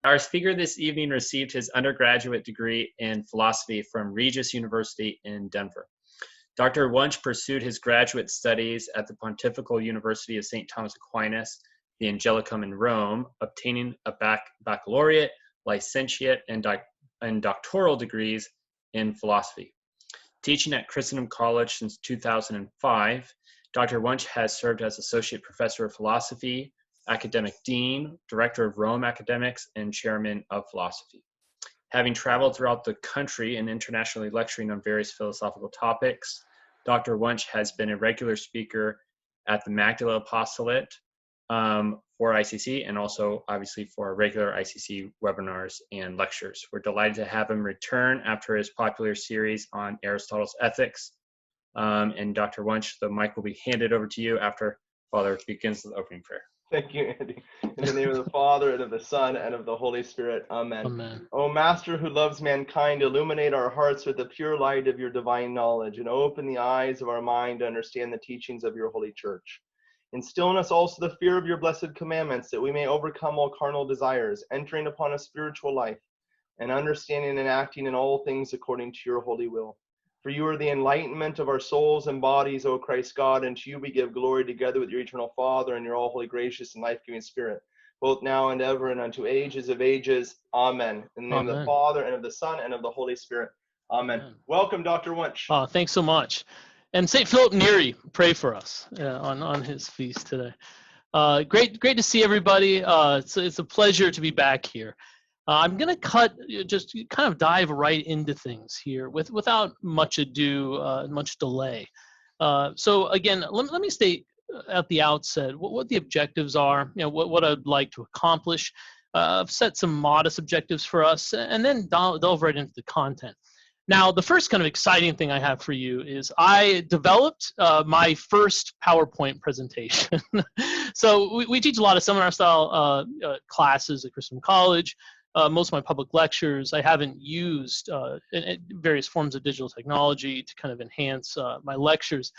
Our speaker this evening received his undergraduate degree in philosophy from Regis University in Denver. Dr. Wunsch pursued his graduate studies at the Pontifical University of St. Thomas Aquinas, the Angelicum in Rome, obtaining a baccalaureate, licentiate, and doctoral degrees in philosophy. Teaching at Christendom College since 2005, Dr. Wunsch has served as Associate Professor of Philosophy, Academic Dean, Director of Rome Academics, and Chairman of Philosophy. Having traveled throughout the country and internationally lecturing on various philosophical topics, Dr. Wunsch has been a regular speaker at the Magdala Apostolate for ICC, and also obviously for regular ICC webinars and lectures. We're delighted to have him return after his popular series on Aristotle's ethics. And Dr. Wunsch, the mic will be handed over to you after Father begins the opening prayer. Thank you, Andy. In the name of the Father, and of the Son, and of the Holy Spirit. Amen. Amen. O Master who loves mankind, illuminate our hearts with the pure light of your divine knowledge, and open the eyes of our mind to understand the teachings of your holy church. Instill in us also the fear of your blessed commandments, that we may overcome all carnal desires, entering upon a spiritual life, and understanding and acting in all things according to your holy will. For you are the enlightenment of our souls and bodies, O Christ God, and to you we give glory together with your eternal Father and your all-holy, gracious, and life-giving Spirit, both now and ever and unto ages of ages. Amen. In the name of the Father, and of the Son, and of the Holy Spirit. Amen. Welcome, Dr. Wunsch. Oh, thanks so much. And St. Philip Neri, pray for us on his feast today. Great to see everybody. It's a pleasure to be back here. I'm going to just kind of dive right into things here without much ado, much delay. So again, let me state at the outset what the objectives are, what I'd like to accomplish. I've set some modest objectives for us, and then delve right into the content. Now, the first kind of exciting thing I have for you is I developed my first PowerPoint presentation. So we teach a lot of seminar-style classes at Christendom College. Most of my public lectures, I haven't used various forms of digital technology to kind of enhance my lectures.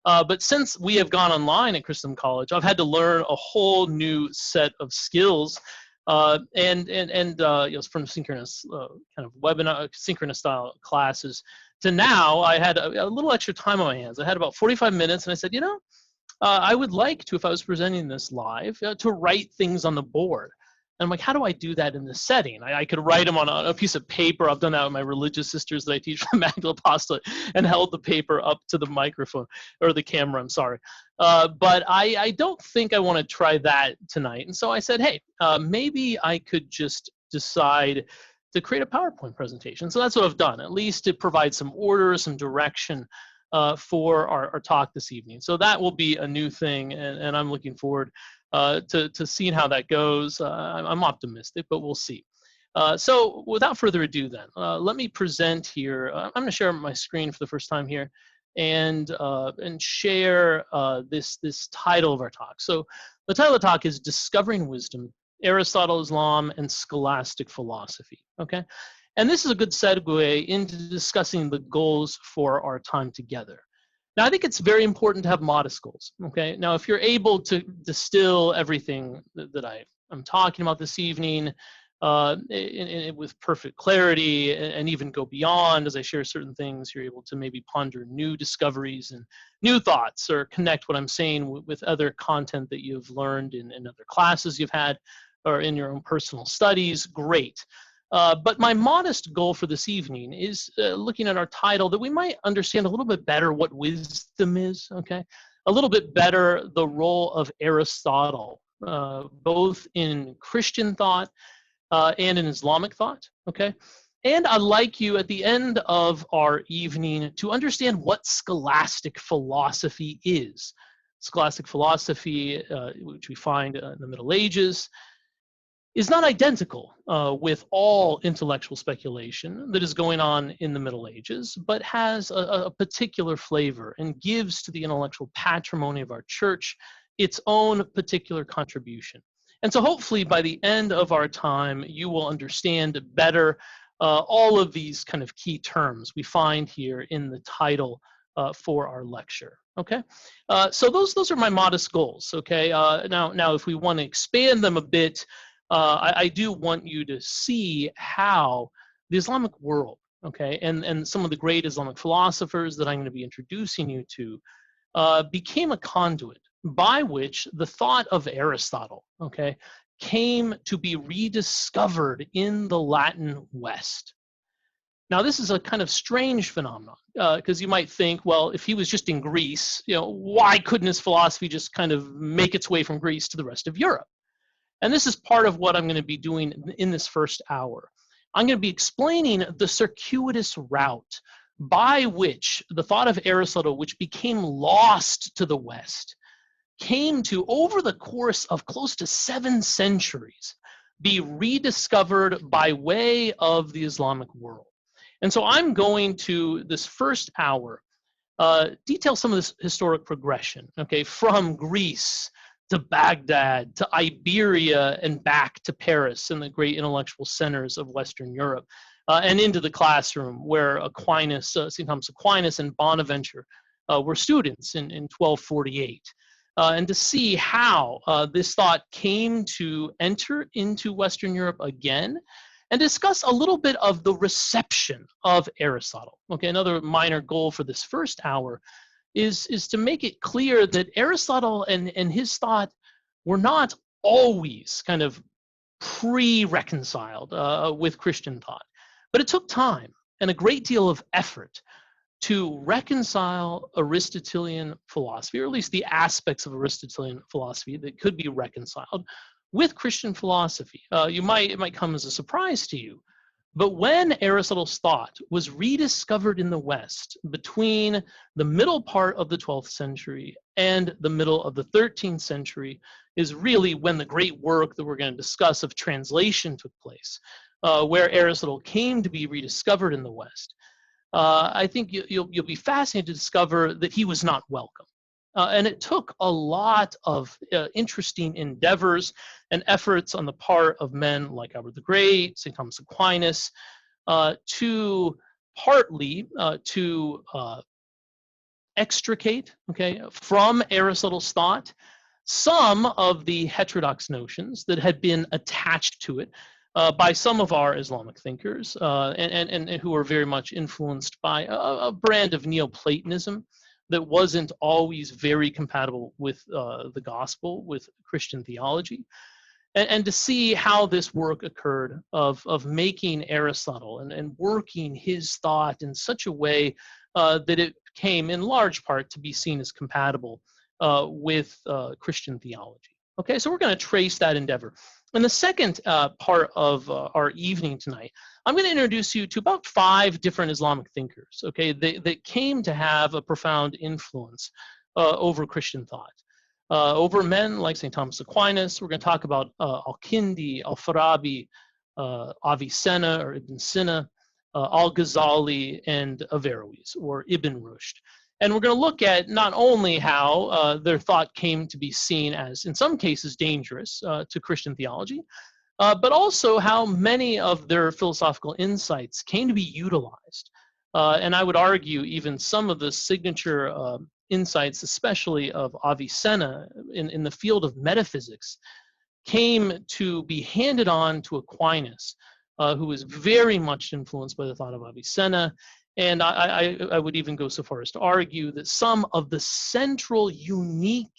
But since we have gone online at Christendom College, I've had to learn a whole new set of skills, from synchronous kind of webinar, synchronous style classes to now. I had a little extra time on my hands. I had about 45 minutes, and I said, I would like to, if I was presenting this live, to write things on the board. And I'm like, how do I do that in this setting? I could write them on a piece of paper. I've done that with my religious sisters that I teach from Magdala Apostolate, and held the paper up to the microphone, or the camera, I'm sorry. But I don't think I want to try that tonight. And so I said, hey, maybe I could just decide to create a PowerPoint presentation. So that's what I've done, at least to provide some order, some direction for our talk this evening. So that will be a new thing, and I'm looking forward to seeing how that goes. I'm optimistic, but we'll see. So without further ado then, let me present here. I'm going to share my screen for the first time here and share this title of our talk. So the title of the talk is Discovering Wisdom, Aristotle, Islam, and Scholastic Philosophy. Okay, and this is a good segue into discussing the goals for our time together. Now, I think it's very important to have modest goals, okay? Now, if you're able to distill everything that I'm talking about this evening with perfect clarity, and even go beyond as I share certain things, you're able to maybe ponder new discoveries and new thoughts, or connect what I'm saying with other content that you've learned in other classes you've had, or in your own personal studies, great. But my modest goal for this evening is looking at our title, that we might understand a little bit better what wisdom is, okay? A little bit better the role of Aristotle, both in Christian thought and in Islamic thought, okay? And I'd like you at the end of our evening to understand what scholastic philosophy is. Scholastic philosophy, which we find in the Middle Ages, is not identical with all intellectual speculation that is going on in the Middle Ages, but has a particular flavor and gives to the intellectual patrimony of our church its own particular contribution. And so hopefully by the end of our time, you will understand better all of these kind of key terms we find here in the title for our lecture. Okay, so those are my modest goals. Okay, now if we want to expand them a bit, I do want you to see how the Islamic world, okay, and some of the great Islamic philosophers that I'm going to be introducing you to became a conduit by which the thought of Aristotle, okay, came to be rediscovered in the Latin West. Now, this is a kind of strange phenomenon because you might think, well, if he was just in Greece, why couldn't his philosophy just kind of make its way from Greece to the rest of Europe? And this is part of what I'm going to be doing in this first hour. I'm going to be explaining the circuitous route by which the thought of Aristotle, which became lost to the West, came to, over the course of close to 7 centuries, be rediscovered by way of the Islamic world. And so I'm going to, this first hour, detail some of this historic progression, okay, from Greece to Baghdad to Iberia and back to Paris and the great intellectual centers of Western Europe, and into the classroom where Aquinas, St. Thomas Aquinas and Bonaventure were students in 1248. And to see how this thought came to enter into Western Europe again, and discuss a little bit of the reception of Aristotle. Okay, another minor goal for this first hour is to make it clear that Aristotle and his thought were not always kind of pre-reconciled with Christian thought. But it took time and a great deal of effort to reconcile Aristotelian philosophy, or at least the aspects of Aristotelian philosophy that could be reconciled with Christian philosophy. It might come as a surprise to you, but when Aristotle's thought was rediscovered in the West between the middle part of the 12th century and the middle of the 13th century is really when the great work that we're going to discuss of translation took place, where Aristotle came to be rediscovered in the West. I think you'll be fascinated to discover that he was not welcome. And it took a lot of interesting endeavors and efforts on the part of men like Albert the Great, St. Thomas Aquinas, to partly to extricate, okay, from Aristotle's thought some of the heterodox notions that had been attached to it by some of our Islamic thinkers, and who were very much influenced by a brand of Neoplatonism that wasn't always very compatible with the gospel, with Christian theology, and to see how this work occurred of making Aristotle and working his thought in such a way that it came in large part to be seen as compatible with Christian theology. Okay, so we're going to trace that endeavor. In the second part of our evening tonight, I'm going to introduce you to about 5 different Islamic thinkers, okay, that came to have a profound influence over Christian thought. Over men like St. Thomas Aquinas, we're going to talk about Al-Kindi, Al-Farabi, Avicenna or Ibn Sina, Al-Ghazali, and Averroes, or Ibn Rushd. And we're going to look at not only how their thought came to be seen as, in some cases, dangerous to Christian theology, but also how many of their philosophical insights came to be utilized. And I would argue even some of the signature insights, especially of Avicenna in the field of metaphysics, came to be handed on to Aquinas, who was very much influenced by the thought of Avicenna. And I would even go so far as to argue that some of the central, unique,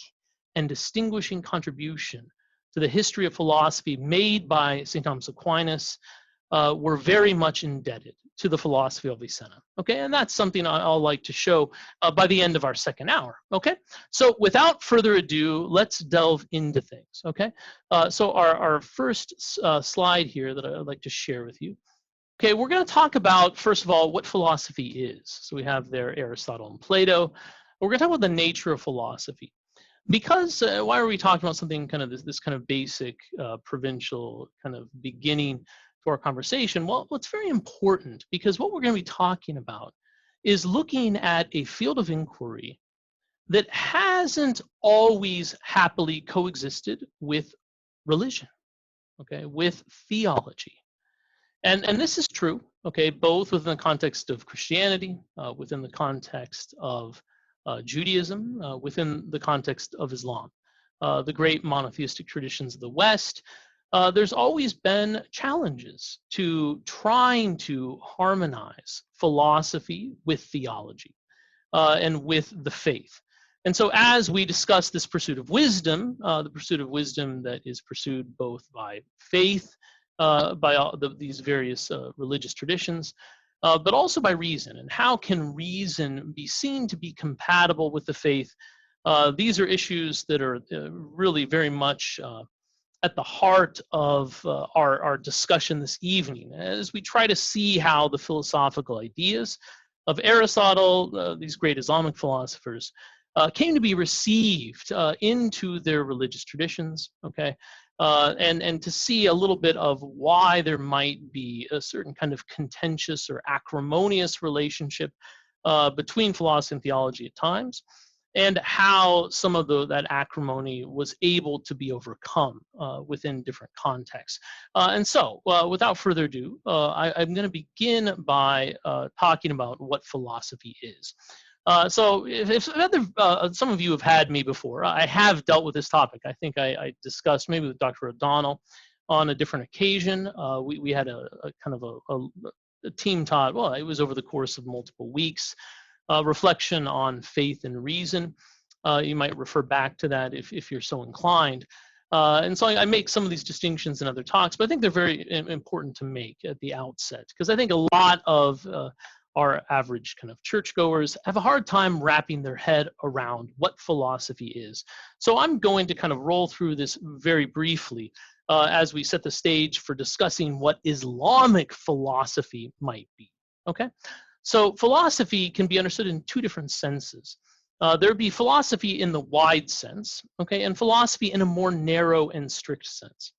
and distinguishing contribution to the history of philosophy made by St. Thomas Aquinas were very much indebted to the philosophy of Avicenna. Okay, and that's something I'll like to show by the end of our second hour. Okay, so without further ado, let's delve into things. Okay, so our first slide here that I'd like to share with you. Okay, we're going to talk about, first of all, what philosophy is. So we have there Aristotle and Plato. We're going to talk about the nature of philosophy. Because, why are we talking about something kind of this kind of basic, provincial kind of beginning to our conversation? Well, it's very important because what we're going to be talking about is looking at a field of inquiry that hasn't always happily coexisted with religion, okay, with theology. And this is true, okay, both within the context of Christianity, within the context of Judaism, within the context of Islam, the great monotheistic traditions of the West, there's always been challenges to trying to harmonize philosophy with theology and with the faith. And so as we discuss this pursuit of wisdom, the pursuit of wisdom that is pursued both by faith, by these various religious traditions, but also by reason, and how can reason be seen to be compatible with the faith? These are issues that are really very much at the heart of our discussion this evening, as we try to see how the philosophical ideas of Aristotle, these great Islamic philosophers, came to be received into their religious traditions, okay? And to see a little bit of why there might be a certain kind of contentious or acrimonious relationship between philosophy and theology at times, and how some of that acrimony was able to be overcome within different contexts. And so, without further ado, I'm going to begin by talking about what philosophy is. So if some of you have had me before, I have dealt with this topic. I think I discussed maybe with Dr. O'Donnell on a different occasion. We had a kind of a team taught, well, it was over the course of multiple weeks, reflection on faith and reason. You might refer back to that if you're so inclined. And so I make some of these distinctions in other talks, but I think they're very important to make at the outset, because I think a lot of our average kind of churchgoers have a hard time wrapping their head around what philosophy is. So I'm going to kind of roll through this very briefly as we set the stage for discussing what Islamic philosophy might be, okay? So philosophy can be understood in two different senses. There'd be philosophy in the wide sense, okay, and philosophy in a more narrow and strict sense.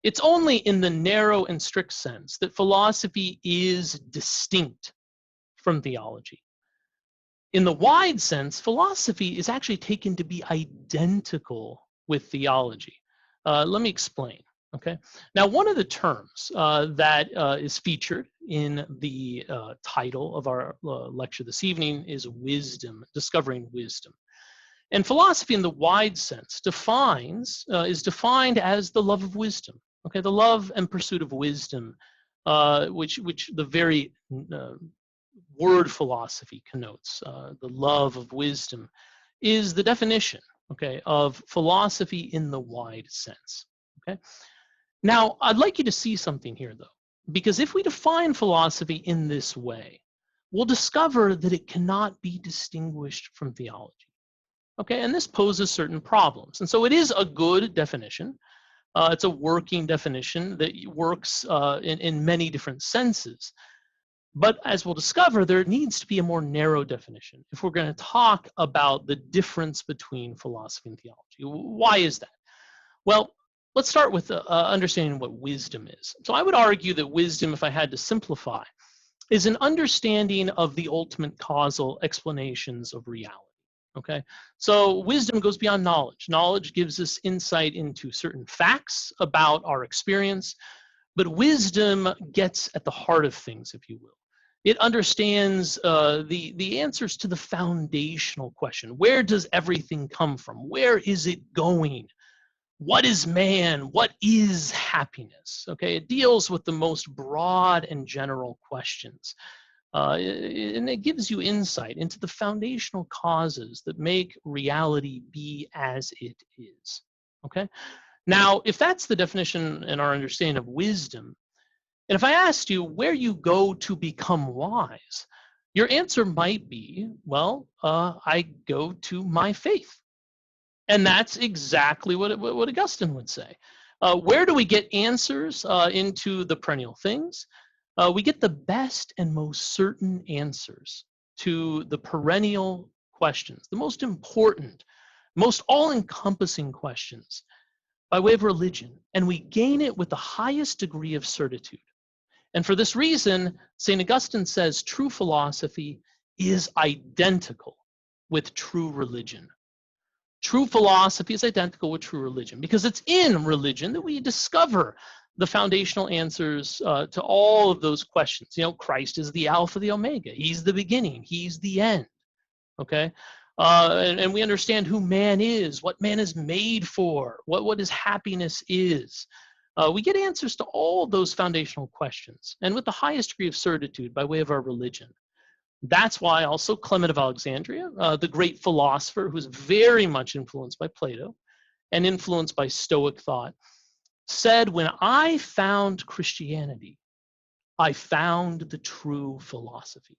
It's only in the narrow and strict sense that philosophy is distinct from theology. In the wide sense, philosophy is actually taken to be identical with theology. Let me explain. Okay. Now, one of the terms that is featured in the title of our lecture this evening is wisdom, discovering wisdom. And philosophy in the wide sense is defined as the love of wisdom. Okay, the love and pursuit of wisdom, which the very word philosophy connotes. The love of wisdom is the definition, okay, of philosophy in the wide sense. Okay. Now, I'd like you to see something here, though, because if we define philosophy in this way, we'll discover that it cannot be distinguished from theology. Okay, and this poses certain problems. And so it is a good definition. It's a working definition that works in many different senses. But as we'll discover, there needs to be a more narrow definition if we're going to talk about the difference between philosophy and theology. Why is that? Well, let's start with understanding what wisdom is. So I would argue that wisdom, if I had to simplify, is an understanding of the ultimate causal explanations of reality. Okay, so wisdom goes beyond knowledge. Knowledge gives us insight into certain facts about our experience, but wisdom gets at the heart of things, if you will. It understands the answers to the foundational question. Where does everything come from? Where is it going? What is man? What is happiness? Okay, it deals with the most broad and general questions. And it gives you insight into the foundational causes that make reality be as it is. Okay? Now, if that's the definition and our understanding of wisdom, and if I asked you where you go to become wise, your answer might be, well, I go to my faith. And that's exactly what Augustine would say. Where do we get answers into the perennial things? We get the best and most certain answers to the perennial questions, the most important, most all-encompassing questions by way of religion. And we gain it with the highest degree of certitude. And for this reason, St. Augustine says true philosophy is identical with true religion. True philosophy is identical with true religion because it's in religion that we discover the foundational answers to all of those questions. You know, Christ is the Alpha, the Omega. He's the beginning. He's the end. Okay? And we understand who man is, what man is made for, what his happiness is. we get answers to all those foundational questions, and with the highest degree of certitude by way of our religion. That's why also Clement of Alexandria, the great philosopher who was very much influenced by Plato and influenced by Stoic thought, said, when I found Christianity, I found the true philosophy.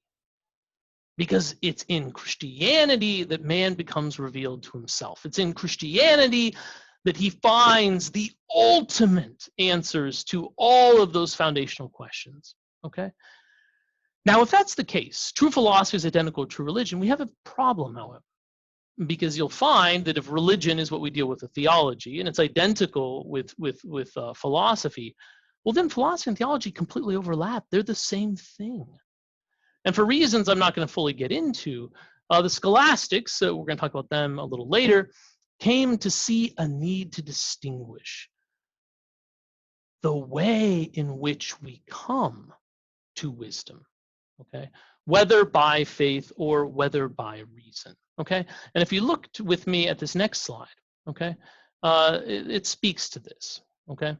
Because it's in Christianity that man becomes revealed to himself. It's in Christianity that he finds the ultimate answers to all of those foundational questions, okay? Now, if that's the case, true philosophy is identical to true religion, we have a problem, however, because you'll find that if religion is what we deal with theology, and it's identical with philosophy, well, then philosophy and theology completely overlap. They're the same thing. And for reasons I'm not going to fully get into, the Scholastics, so we're going to talk about them a little later, came to see a need to distinguish the way in which we come to wisdom, okay? Whether by faith or whether by reason, okay? And if you look with me at this next slide, okay, it speaks to this, okay?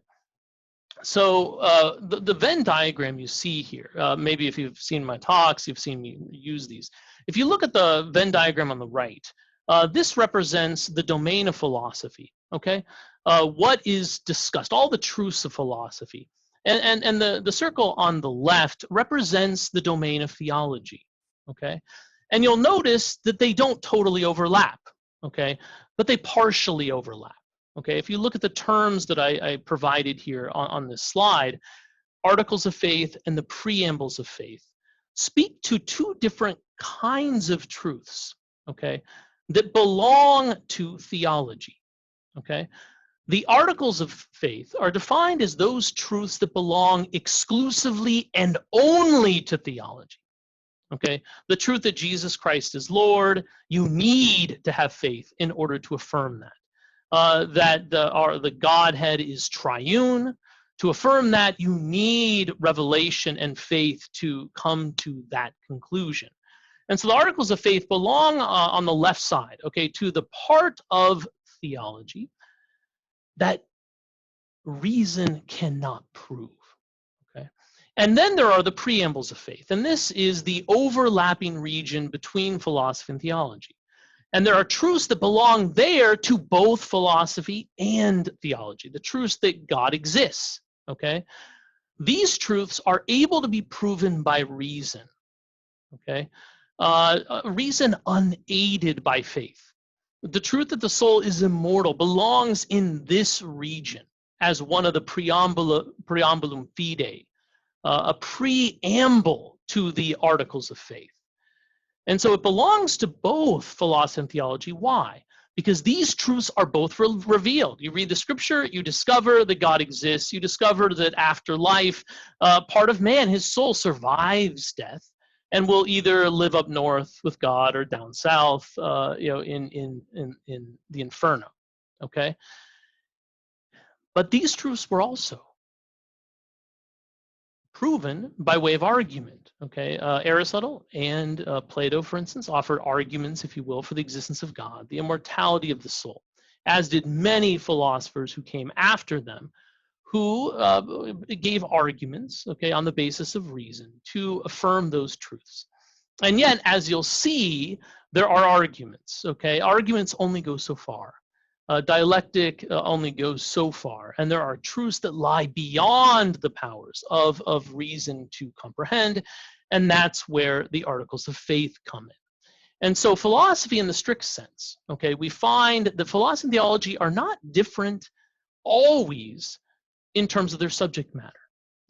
So the Venn diagram you see here, maybe if you've seen my talks, you've seen me use these. If you look at the Venn diagram on the right, this represents the domain of philosophy, okay? What is discussed, all the truths of philosophy. And the circle on the left represents the domain of theology, okay? And you'll notice that they don't totally overlap, okay? But they partially overlap. Okay, if you look at the terms that I provided here on this slide, articles of faith and the preambles of faith speak to two different kinds of truths, okay, that belong to theology, okay? The articles of faith are defined as those truths that belong exclusively and only to theology, okay? The truth that Jesus Christ is Lord, you need to have faith in order to affirm that. That the Godhead is triune. To affirm that, you need revelation and faith to come to that conclusion. And so the articles of faith belong on the left side, okay, to the part of theology that reason cannot prove, okay? And then there are the preambles of faith, and this is the overlapping region between philosophy and theology. And there are truths that belong there to both philosophy and theology, the truths that God exists, okay? These truths are able to be proven by reason, okay? Reason unaided by faith. The truth that the soul is immortal belongs in this region as one of the preambulum fidei, a preamble to the articles of faith. And so it belongs to both philosophy and theology. Why? Because these truths are both revealed. You read the scripture, you discover that God exists, you discover that after life, part of man, his soul, survives death and will either live up north with God or down south, in the inferno, okay? But these truths were also proven by way of argument, okay? Aristotle and Plato, for instance, offered arguments, if you will, for the existence of God, the immortality of the soul, as did many philosophers who came after them, who gave arguments, okay, on the basis of reason to affirm those truths. And yet, as you'll see, there are arguments, okay? Arguments only go so far. Dialectic only goes so far, and there are truths that lie beyond the powers of reason to comprehend, and that's where the articles of faith come in. And so philosophy in the strict sense, okay, we find that philosophy and theology are not different always in terms of their subject matter.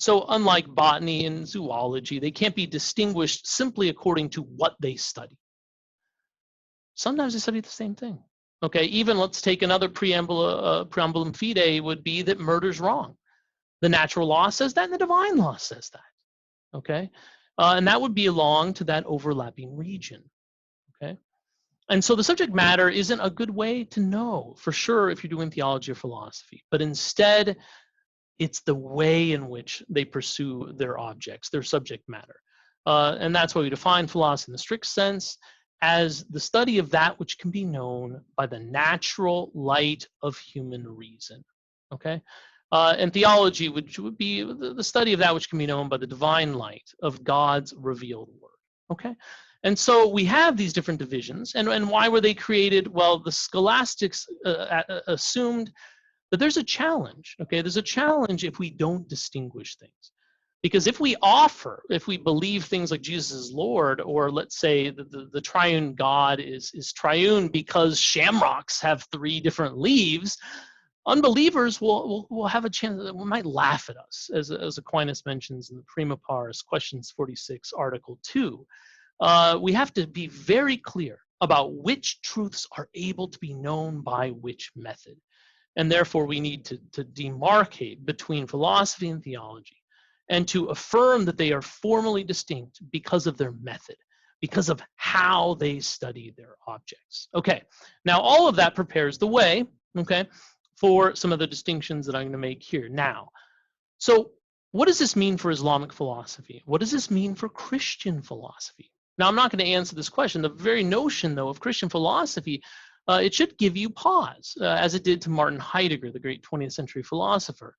So unlike botany and zoology, they can't be distinguished simply according to what they study. Sometimes they study the same thing. Okay, even let's take another preambulum fidei would be that murder's wrong. The natural law says that, and the divine law says that. Okay, and that would belong to that overlapping region. Okay, and so the subject matter isn't a good way to know for sure if you're doing theology or philosophy, but instead, it's the way in which they pursue their objects, their subject matter, and that's why we define philosophy in the strict sense as the study of that which can be known by the natural light of human reason, okay? and theology, which would be the study of that which can be known by the divine light of God's revealed word. Okay, and so we have these different divisions, and why were they created? Well, the scholastics assumed that there's a challenge. Okay, there's a challenge if we don't distinguish things. Because if we believe things like Jesus is Lord, or let's say the triune God is triune because shamrocks have 3 different leaves, unbelievers will have a chance, might laugh at us, as Aquinas mentions in the Prima Pars, Questions 46, Article 2. We have to be very clear about which truths are able to be known by which method. And therefore, we need to demarcate between philosophy and theology, and to affirm that they are formally distinct because of their method, because of how they study their objects. Okay, now all of that prepares the way, okay, for some of the distinctions that I'm going to make here. Now, so what does this mean for Islamic philosophy? What does this mean for Christian philosophy? Now, I'm not going to answer this question. The very notion, though, of Christian philosophy, it should give you pause, as it did to Martin Heidegger, the great 20th century philosopher.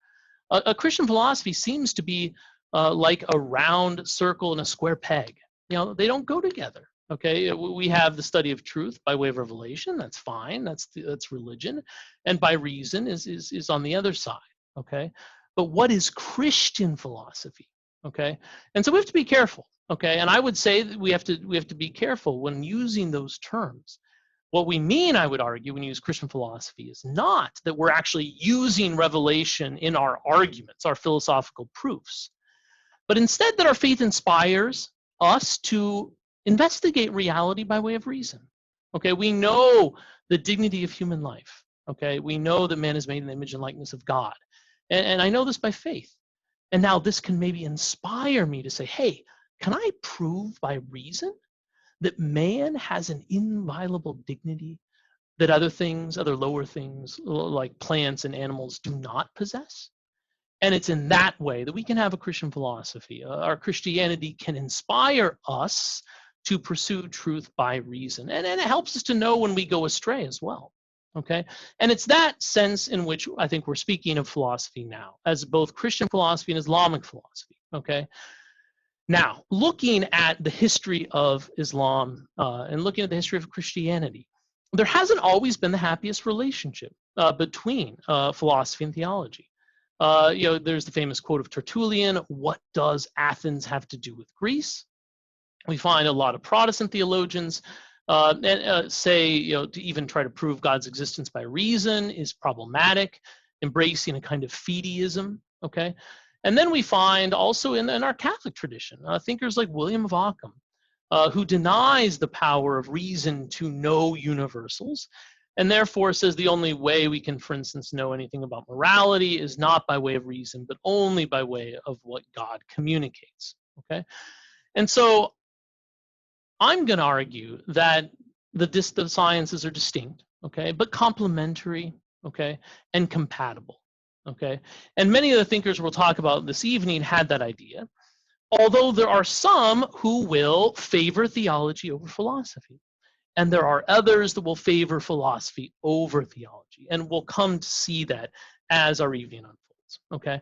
A Christian philosophy seems to be like a round circle and a square peg. You know, they don't go together. Okay, we have the study of truth by way of revelation. That's fine. That's religion, and by reason is on the other side. Okay, but what is Christian philosophy? Okay, and so we have to be careful. Okay, and I would say that we have to be careful when using those terms. What we mean, I would argue, when you use Christian philosophy is not that we're actually using revelation in our arguments, our philosophical proofs, but instead that our faith inspires us to investigate reality by way of reason. Okay, we know the dignity of human life. Okay, we know that man is made in the image and likeness of God. And I know this by faith. And now this can maybe inspire me to say, hey, can I prove by reason that man has an inviolable dignity that other lower things like plants and animals do not possess? And it's in that way that we can have a Christian philosophy. Our Christianity can inspire us to pursue truth by reason. And it helps us to know when we go astray as well. Okay? And it's that sense in which I think we're speaking of philosophy now, as both Christian philosophy and Islamic philosophy. Okay? Now, looking at the history of Islam and looking at the history of Christianity, there hasn't always been the happiest relationship between philosophy and theology. There's the famous quote of Tertullian, "What does Athens have to do with Greece?" We find a lot of Protestant theologians say, to even try to prove God's existence by reason is problematic, embracing a kind of fideism, okay? And then we find also in our Catholic tradition, thinkers like William of Ockham, who denies the power of reason to know universals, and therefore says the only way we can, for instance, know anything about morality is not by way of reason, but only by way of what God communicates, okay? And so I'm going to argue that the sciences are distinct, okay, but complementary, okay, and compatible, okay? And many of the thinkers we'll talk about this evening had that idea, although there are some who will favor theology over philosophy. And there are others that will favor philosophy over theology. And we'll come to see that as our evening unfolds, okay?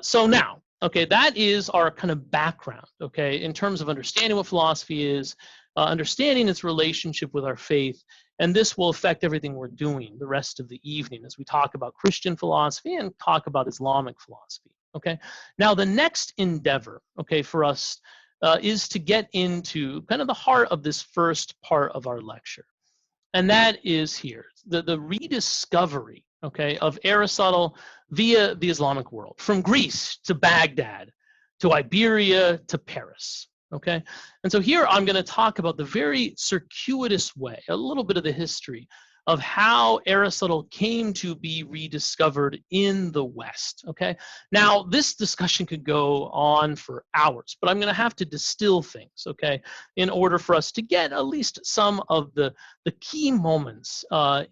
So now, okay, that is our kind of background, okay, in terms of understanding what philosophy is, understanding its relationship with our faith, and this will affect everything we're doing the rest of the evening as we talk about Christian philosophy and talk about Islamic philosophy, okay? Now, the next endeavor, okay, for us is to get into kind of the heart of this first part of our lecture, and that is here, the rediscovery, okay, of Aristotle via the Islamic world, from Greece to Baghdad, to Iberia to Paris, okay? And so here I'm going to talk about the very circuitous way, a little bit of the history of how Aristotle came to be rediscovered in the West, okay? Now, this discussion could go on for hours, but I'm going to have to distill things, okay, in order for us to get at least some of the key moments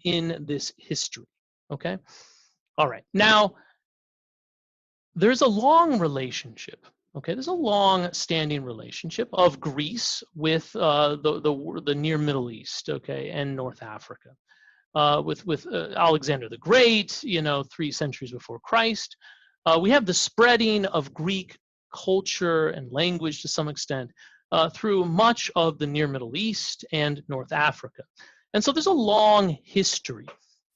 in this history, okay? All right, now, there's a long relationship, okay? There's a long-standing relationship of Greece with the near Middle East, okay, and North Africa. with Alexander the Great, 3 centuries before Christ. We have the spreading of Greek culture and language to some extent through much of the near Middle East and North Africa. And so there's a long history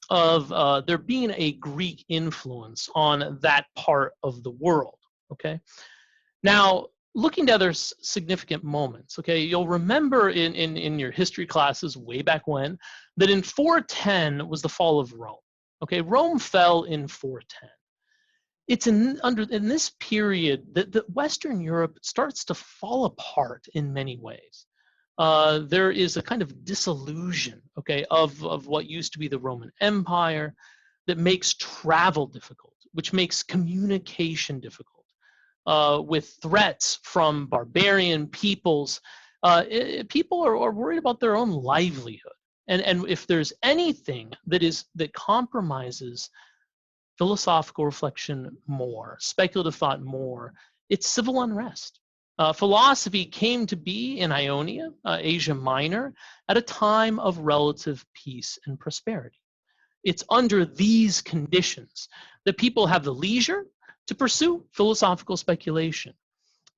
of there being a Greek influence on that part of the world, okay? Now, looking at other significant moments, okay, you'll remember in your history classes way back when that in 410 was the fall of Rome, okay? Rome fell in 410. It's in this period that Western Europe starts to fall apart in many ways. There is a kind of disillusion, okay, of what used to be the Roman Empire that makes travel difficult, which makes communication difficult, with threats from barbarian peoples. People are worried about their own livelihood. And if there's anything that compromises philosophical reflection more, speculative thought more, it's civil unrest. Philosophy came to be in Ionia, Asia Minor, at a time of relative peace and prosperity. It's under these conditions that people have the leisure to pursue philosophical speculation.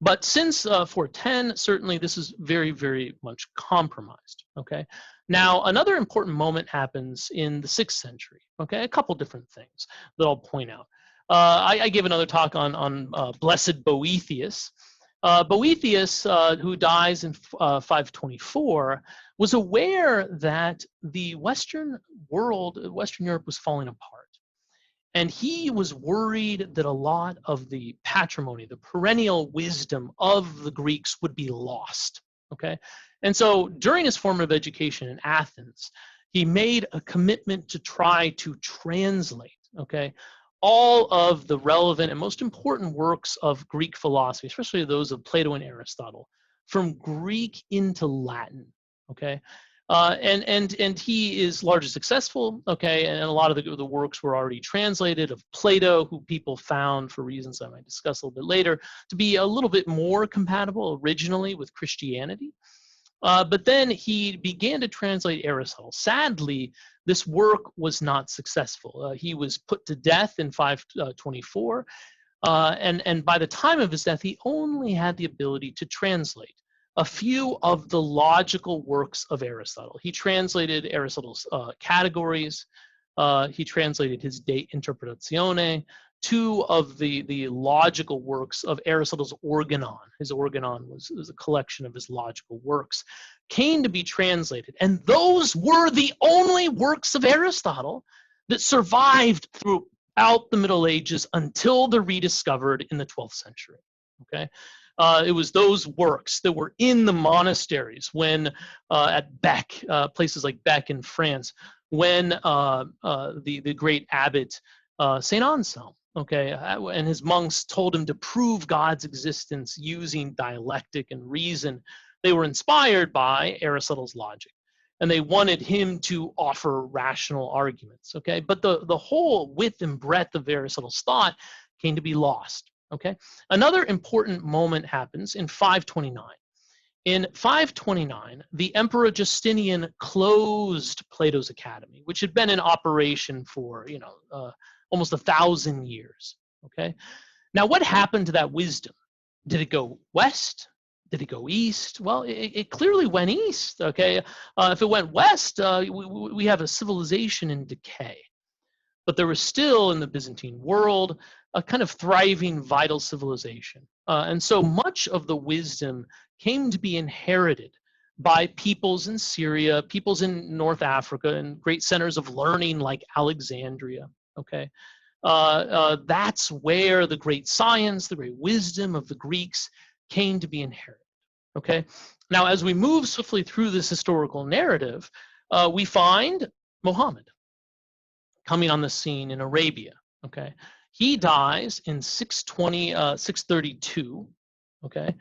But since 410, certainly this is very, very much compromised, okay? Now, another important moment happens in the 6th century, okay? A couple different things that I'll point out. I gave another talk on Blessed Boethius. Boethius, who dies in 524, was aware that the Western world, Western Europe was falling apart. And he was worried that a lot of the patrimony, the perennial wisdom of the Greeks would be lost, okay? And so during his formative education in Athens, he made a commitment to try to translate, okay, all of the relevant and most important works of Greek philosophy, especially those of Plato and Aristotle, from Greek into Latin, okay? And he is largely successful, okay, and a lot of the works were already translated of Plato, who people found, for reasons I might discuss a little bit later, to be a little bit more compatible originally with Christianity. But then he began to translate Aristotle. Sadly, this work was not successful. He was put to death in 524, and by the time of his death, he only had the ability to translate a few of the logical works of Aristotle. He translated Aristotle's categories. He translated his De Interpretatione, 2 of the logical works of Aristotle's Organon. His Organon was a collection of his logical works, came to be translated. And those were the only works of Aristotle that survived throughout the Middle Ages until they're rediscovered in the 12th century, okay? It was those works that were in the monasteries when at Bec, places like Bec in France, when the great abbot Saint Anselm, okay, and his monks told him to prove God's existence using dialectic and reason. They were inspired by Aristotle's logic, and they wanted him to offer rational arguments, okay? But the whole width and breadth of Aristotle's thought came to be lost. Okay. Another important moment happens in 529. In 529, the Emperor Justinian closed Plato's Academy, which had been in operation for, almost 1,000 years. Okay. Now, what happened to that wisdom? Did it go west? Did it go east? Well, it clearly went east. Okay. If it went west, we have a civilization in decay. But there was still in the Byzantine world a kind of thriving, vital civilization. And so much of the wisdom came to be inherited by peoples in Syria, peoples in North Africa, and great centers of learning like Alexandria, okay? That's where the great science, the great wisdom of the Greeks came to be inherited, okay? Now, as we move swiftly through this historical narrative, we find Muhammad coming on the scene in Arabia, okay? He dies in 632, okay?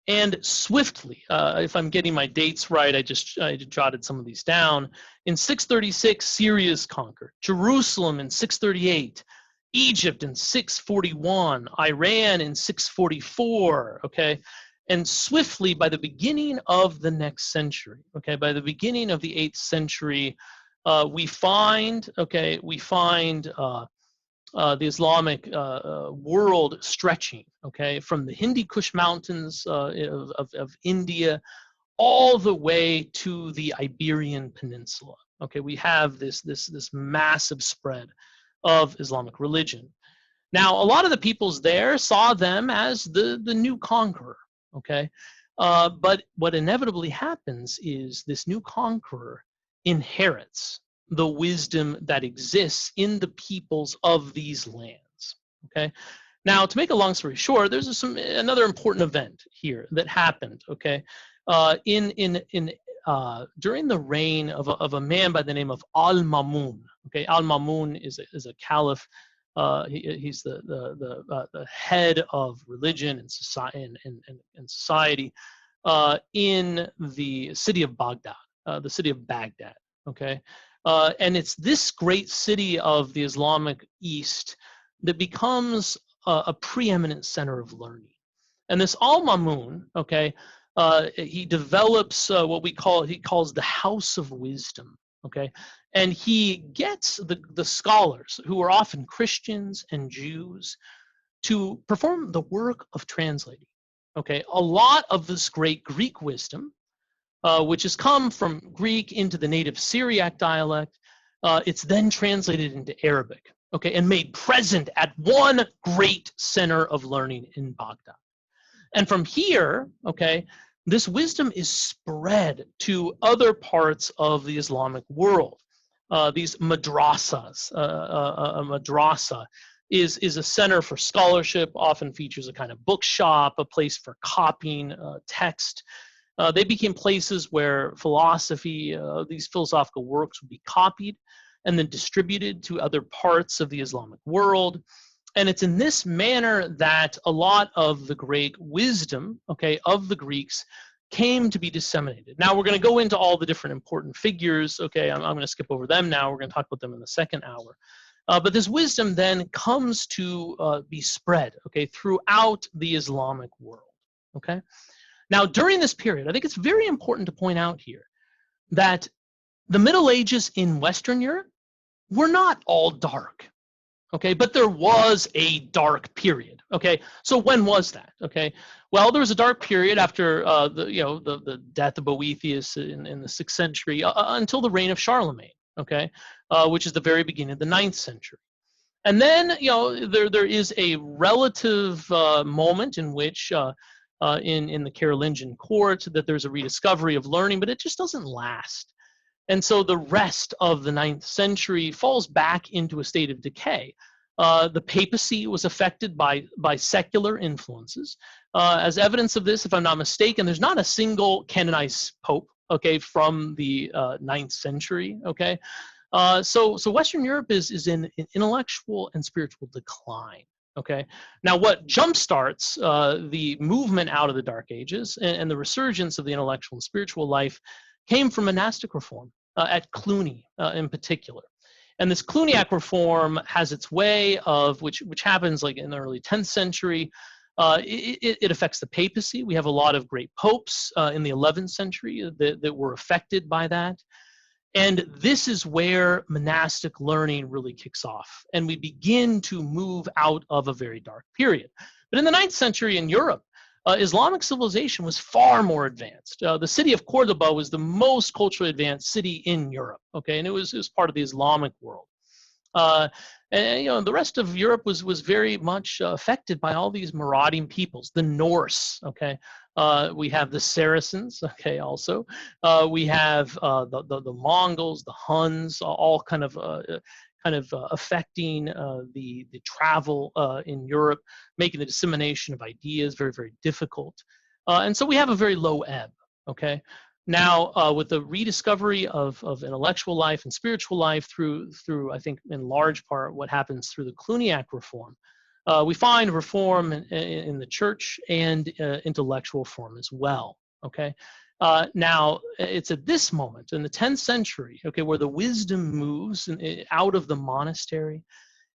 And swiftly, if I'm getting my dates right, I jotted some of these down. In 636, Syria is conquered. Jerusalem in 638. Egypt in 641. Iran in 644, okay? And swiftly, by the beginning of the next century, okay, by the beginning of the 8th century, we find the Islamic world stretching, okay, from the Hindu Kush mountains of India all the way to the Iberian Peninsula. Okay, we have this massive spread of Islamic religion. Now, a lot of the peoples there saw them as the new conqueror. Okay, but what inevitably happens is this new conqueror inherits the wisdom that exists in the peoples of these lands. Okay, now to make a long story short, there's another important event here that happened. Okay, during the reign of a man by the name of Al-Mamun. Okay, Al-Mamun is a caliph. He's the head of religion and society in the city of Baghdad. Okay, and it's this great city of the Islamic East that becomes a preeminent center of learning. And this Al-Mamun, okay, he develops what he calls the House of Wisdom. Okay, and he gets the scholars, who are often Christians and Jews, to perform the work of translating. Okay, a lot of this great Greek wisdom, which has come from Greek into the native Syriac dialect, it's then translated into Arabic. Okay, and made present at one great center of learning in Baghdad. And from here, okay, this wisdom is spread to other parts of the Islamic world. These madrasas. A madrasa is a center for scholarship, often features a kind of bookshop, a place for copying text. They became places where philosophy, these philosophical works would be copied and then distributed to other parts of the Islamic world. And it's in this manner that a lot of the great wisdom, okay, of the Greeks came to be disseminated. Now we're going to go into all the different important figures. Okay, I'm going to skip over them now. We're going to talk about them in the second hour. But this wisdom then comes to be spread, okay, throughout the Islamic world. Okay. Now during this period, I think it's very important to point out here that the Middle Ages in Western Europe were not all dark. Okay, but there was a dark period. Okay, so when was that? Okay, well, there was a dark period after the death of Boethius in the 6th century until the reign of Charlemagne. Okay, which is the very beginning of the 9th century, and then there is a relative moment in which in the Carolingian court that there's a rediscovery of learning, but it just doesn't last. And so the rest of the 9th century falls back into a state of decay. The papacy was affected by secular influences. As evidence of this, if I'm not mistaken, there's not a single canonized pope, okay, from the 9th century, okay? So Western Europe is in intellectual and spiritual decline, okay? Now what jumpstarts the movement out of the Dark Ages and the resurgence of the intellectual and spiritual life came from monastic reform. At Cluny in particular. And this Cluniac reform has its way of, which happens like in the early 10th century. It affects the papacy. We have a lot of great popes in the 11th century that were affected by that. And this is where monastic learning really kicks off. And we begin to move out of a very dark period. But in the 9th century in Europe, Islamic civilization was far more advanced. The city of Cordoba was the most culturally advanced city in Europe, okay, and it was part of the Islamic world. And the rest of Europe was very much affected by all these marauding peoples, the Norse, okay. We have the Saracens, okay, also. We have the Mongols, the Huns, all kind of affecting the travel in Europe, making the dissemination of ideas very, very difficult. And so we have a very low ebb, okay? Now, with the rediscovery of intellectual life and spiritual life through, I think, in large part, what happens through the Cluniac reform, we find reform in the church and intellectual reform as well, okay? Now, it's at this moment in the 10th century, okay, where the wisdom moves out of the monastery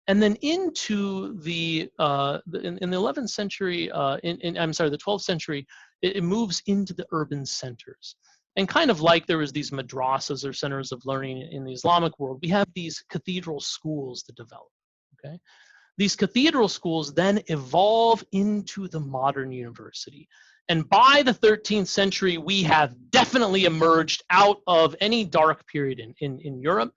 and then into in the 11th century, the 12th century, it moves into the urban centers. And kind of like there was these madrasas or centers of learning in the Islamic world, we have these cathedral schools that develop, okay? These cathedral schools then evolve into the modern university. And by the 13th century, we have definitely emerged out of any dark period in Europe.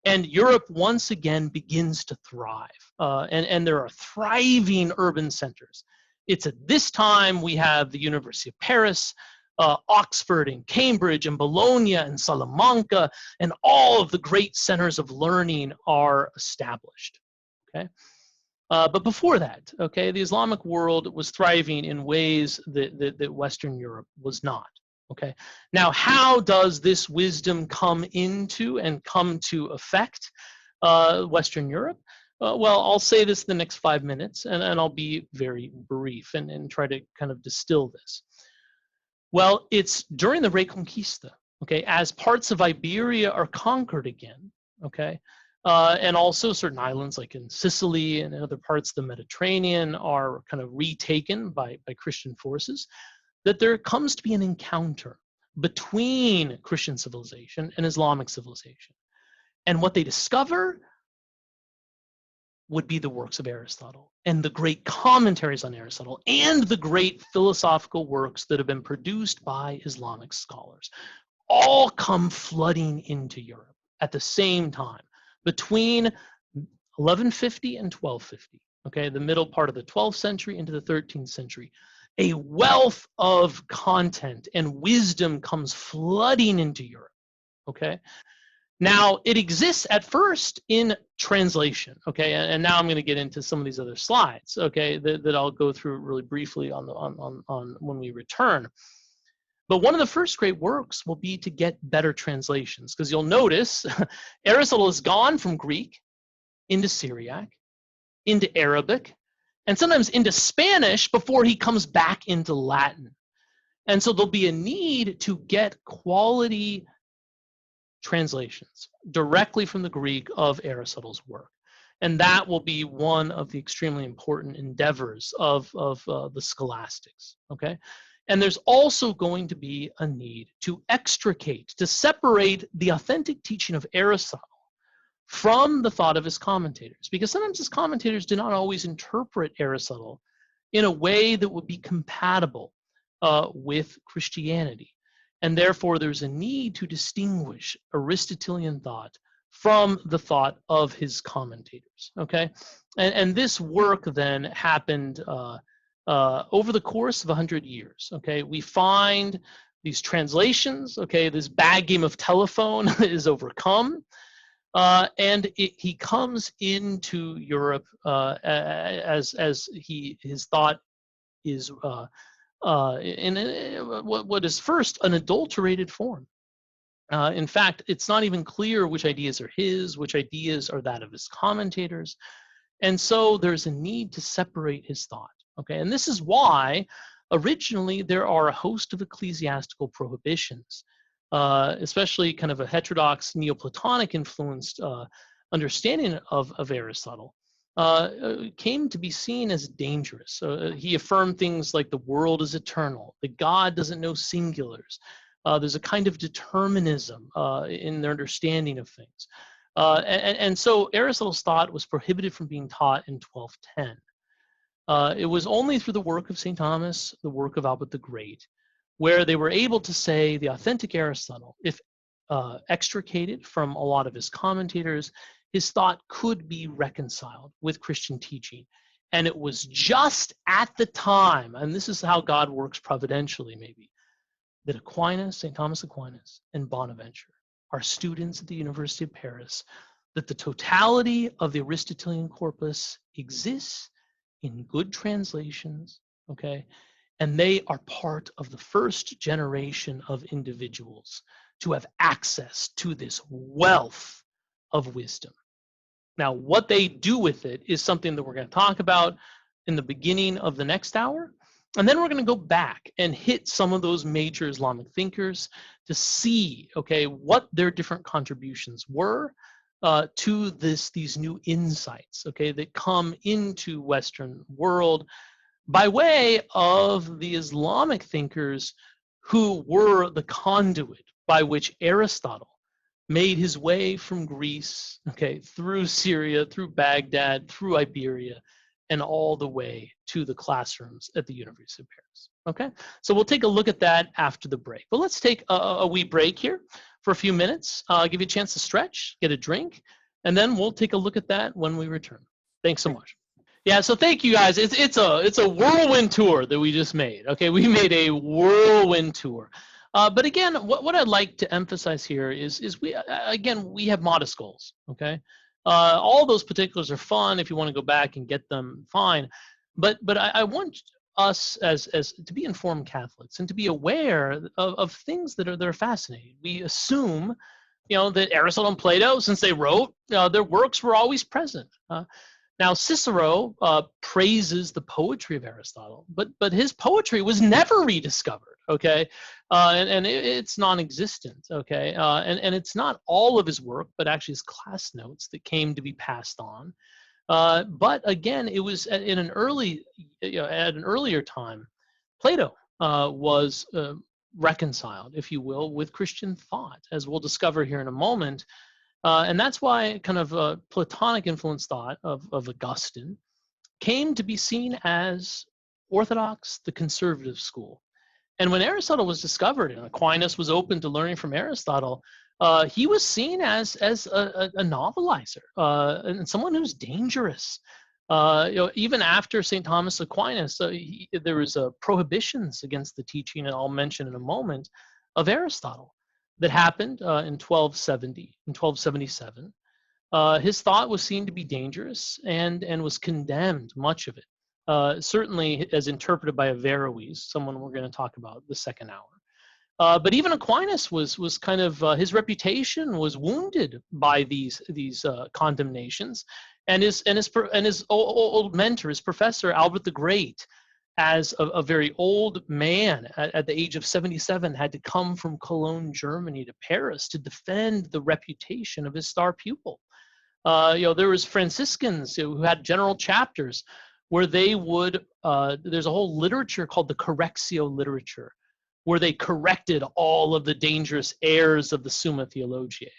And Europe once again begins to thrive. And there are thriving urban centers. It's at this time we have the University of Paris, Oxford and Cambridge and Bologna and Salamanca, and all of the great centers of learning are established, okay? But before that, okay, the Islamic world was thriving in ways that Western Europe was not, okay? Now, how does this wisdom come into and come to affect Western Europe? Well, I'll say this in the next 5 minutes, and I'll be very brief and try to kind of distill this. Well, it's during the Reconquista, okay, as parts of Iberia are conquered again, okay, and also certain islands like in Sicily and in other parts of the Mediterranean are kind of retaken by Christian forces, that there comes to be an encounter between Christian civilization and Islamic civilization. And what they discover would be the works of Aristotle and the great commentaries on Aristotle and the great philosophical works that have been produced by Islamic scholars, all come flooding into Europe at the same time between 1150 and 1250, okay, the middle part of the 12th century into the 13th century. A wealth of content and wisdom comes flooding into Europe, okay? Now, it exists at first in translation, okay, and now I'm going to get into some of these other slides, okay, that I'll go through really briefly on when we return. But one of the first great works will be to get better translations, because you'll notice Aristotle has gone from Greek into Syriac, into Arabic, and sometimes into Spanish before he comes back into Latin. And so there'll be a need to get quality translations directly from the Greek of Aristotle's work. And that will be one of the extremely important endeavors of the scholastics, okay? And there's also going to be a need to extricate, to separate the authentic teaching of Aristotle from the thought of his commentators, because sometimes his commentators do not always interpret Aristotle in a way that would be compatible with Christianity. And therefore, there's a need to distinguish Aristotelian thought from the thought of his commentators, okay? And this work then happened over the course of 100 years, okay? We find these translations, okay? This bad game of telephone is overcome, and he comes into Europe as his thought is in what is first an adulterated form. In fact, it's not even clear which ideas are his, which ideas are that of his commentators. And so there's a need to separate his thought, okay? And this is why originally there are a host of ecclesiastical prohibitions, especially kind of a heterodox Neoplatonic influenced understanding of Aristotle. Came to be seen as dangerous. He affirmed things like the world is eternal, that God doesn't know singulars. There's a kind of determinism in their understanding of things. And so Aristotle's thought was prohibited from being taught in 1210. It was only through the work of St. Thomas, the work of Albert the Great, where they were able to say the authentic Aristotle, if extricated from a lot of his commentators, his thought could be reconciled with Christian teaching. And it was just at the time, and this is how God works providentially maybe, that Aquinas, St. Thomas Aquinas, and Bonaventure are students at the University of Paris, that the totality of the Aristotelian corpus exists in good translations, okay? And they are part of the first generation of individuals to have access to this wealth of wisdom. Now, what they do with it is something that we're going to talk about in the beginning of the next hour. And then we're going to go back and hit some of those major Islamic thinkers to see, okay, what their different contributions were to these new insights, okay, that come into Western world by way of the Islamic thinkers who were the conduit by which Aristotle made his way from Greece, okay, through Syria, through Baghdad, through Iberia, and all the way to the classrooms at the University of Paris. Okay, so we'll take a look at that after the break. But let's take a wee break here for a few minutes. I'll give you a chance to stretch, get a drink, and then we'll take a look at that when we return. Thanks so much. Yeah, so thank you guys. It's a whirlwind tour that we just made. Okay, we made a whirlwind tour. But again, what I'd like to emphasize here is we have modest goals. Okay, all those particulars are fun. If you want to go back and get them, fine. But I want us as to be informed Catholics and to be aware of things that are fascinating. We assume, that Aristotle and Plato, since they wrote, their works were always present. Now, Cicero praises the poetry of Aristotle, but his poetry was never rediscovered, okay? And it's non-existent, okay? And it's not all of his work, but actually his class notes that came to be passed on. But again, it was at an earlier time, Plato was reconciled, if you will, with Christian thought, as we'll discover here in a moment. And that's why kind of Platonic influence thought of Augustine came to be seen as orthodox, the conservative school. And when Aristotle was discovered and Aquinas was open to learning from Aristotle, he was seen as a novelizer and someone who's dangerous. Even after St. Thomas Aquinas, there was prohibitions against the teaching, and I'll mention in a moment, of Aristotle. That happened in 1277. His thought was seen to be dangerous and was condemned, much of it, certainly as interpreted by Averroes, someone we're going to talk about the second hour. But even Aquinas was kind of, his reputation was wounded by these condemnations, and his old mentor, his professor, Albert the Great, as a very old man at the age of 77, had to come from Cologne, Germany to Paris to defend the reputation of his star pupil. There was Franciscans who had general chapters where they would, there's a whole literature called the Correctio literature, where they corrected all of the dangerous errors of the Summa Theologiae.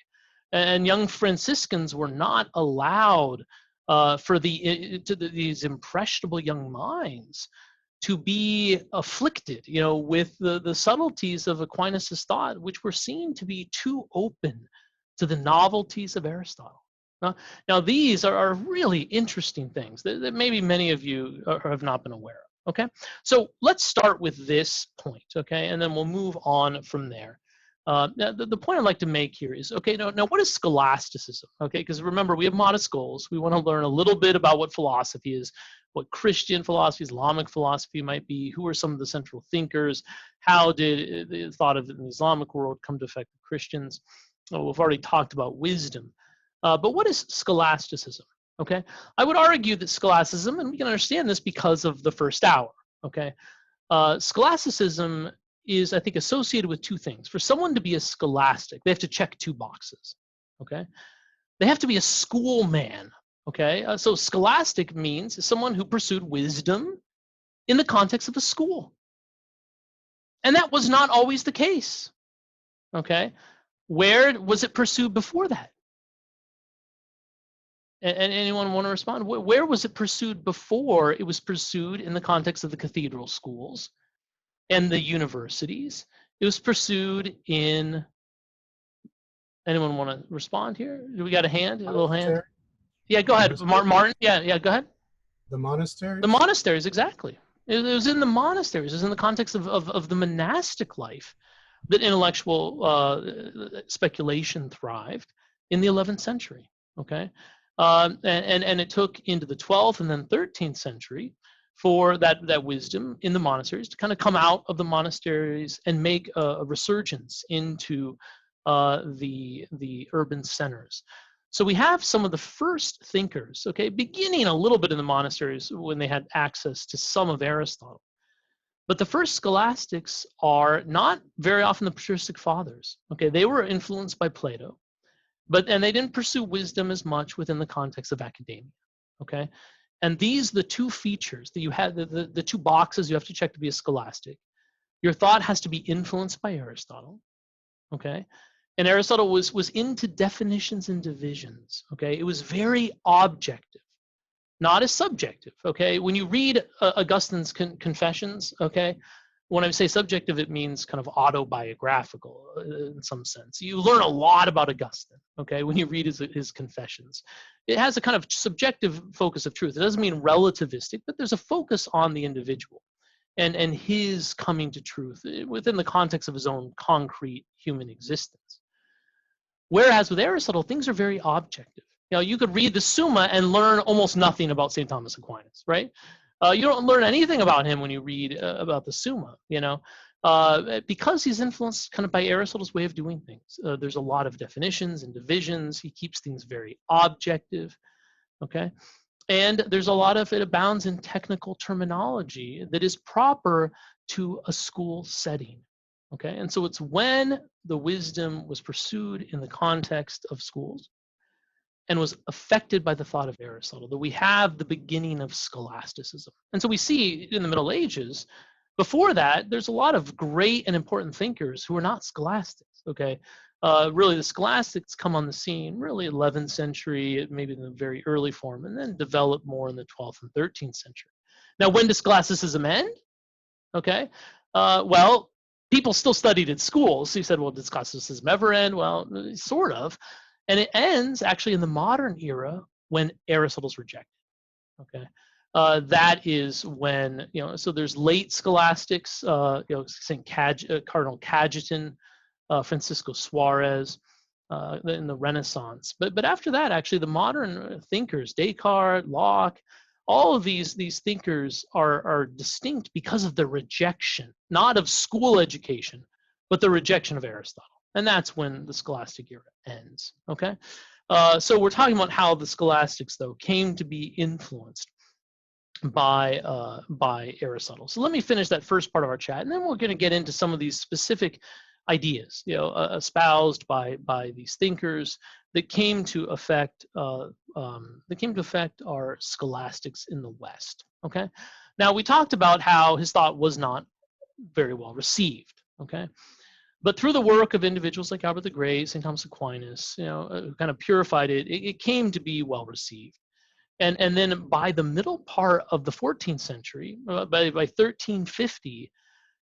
And young Franciscans were not allowed for these impressionable young minds to be afflicted, with the subtleties of Aquinas' thought, which were seen to be too open to the novelties of Aristotle. Now these are really interesting things that maybe many of you have not been aware of, okay? So let's start with this point, okay? And then we'll move on from there. Now, the point I'd like to make here is, okay, now what is scholasticism, okay? Because remember, we have modest goals. We want to learn a little bit about what philosophy is, what Christian philosophy, Islamic philosophy might be, who are some of the central thinkers, how did the thought of it in the Islamic world come to affect the Christians. We've already talked about wisdom. But what is scholasticism, okay? I would argue that scholasticism, and we can understand this because of the first hour, okay? Scholasticism is, I think, associated with two things. For someone to be a scholastic, they have to check two boxes, okay? They have to be a schoolman, okay? So scholastic means someone who pursued wisdom in the context of a school. And that was not always the case, okay? Where was it pursued before that? And anyone want to respond? Where was it pursued before? It was pursued in the context of the cathedral schools and the universities. It was pursued in, anyone want to respond here? Do we got a hand? A little hand? Yeah, go ahead. Martin, yeah, go ahead. The monasteries? The monasteries, exactly. It was in the monasteries. It was in the context of the monastic life that intellectual speculation thrived in the 11th century, okay? And it took into the 12th and then 13th century for that wisdom in the monasteries to kind of come out of the monasteries and make a resurgence into the urban centers. So we have some of the first thinkers, okay, beginning a little bit in the monasteries when they had access to some of Aristotle. But the first scholastics are not very often the patristic fathers, okay? They were influenced by Plato. And they didn't pursue wisdom as much within the context of academia, okay? And the two features that you have, the two boxes you have to check to be a scholastic. Your thought has to be influenced by Aristotle, okay? And Aristotle was into definitions and divisions, okay? It was very objective, not as subjective, okay? When you read Augustine's Confessions, okay, when I say subjective, it means kind of autobiographical in some sense. You learn a lot about Augustine, okay, when you read his Confessions. It has a kind of subjective focus of truth. It doesn't mean relativistic, but there's a focus on the individual and his coming to truth within the context of his own concrete human existence. Whereas with Aristotle, things are very objective. You know, you could read the Summa and learn almost nothing about St. Thomas Aquinas, right? You don't learn anything about him when you read about the Summa, you know, because he's influenced kind of by Aristotle's way of doing things. There's a lot of definitions and divisions. He keeps things very objective, okay? And there's a lot of it abounds in technical terminology that is proper to a school setting, okay? And so it's when the wisdom was pursued in the context of schools and was affected by the thought of Aristotle that we have the beginning of scholasticism. And so we see in the Middle Ages, before that, there's a lot of great and important thinkers who are not scholastics, okay? Really, the scholastics come on the scene really 11th century, maybe in the very early form, and then develop more in the 12th and 13th century. Now, when does scholasticism end? Okay, well, people still studied at schools. So you said, well, did scholasticism ever end? Well, sort of. And it ends actually in the modern era when Aristotle's rejected, okay? That is when, you know, so there's late scholastics, you know, Cardinal Cajetan, Francisco Suarez, in the Renaissance. But after that, actually, the modern thinkers, Descartes, Locke, all of these thinkers are distinct because of the rejection, not of school education, but the rejection of Aristotle. And that's when the scholastic era ends, okay? So we're talking about how the scholastics, though, came to be influenced by Aristotle. So let me finish that first part of our chat, and then we're going to get into some of these specific ideas, you know, espoused by these thinkers that came to affect our scholastics in the West. Okay, now we talked about how his thought was not very well received. Okay, but through the work of individuals like Albert the Great, St. Thomas Aquinas, you know, kind of purified it. It came to be well received. And then by the middle part of the 14th century, by 1350,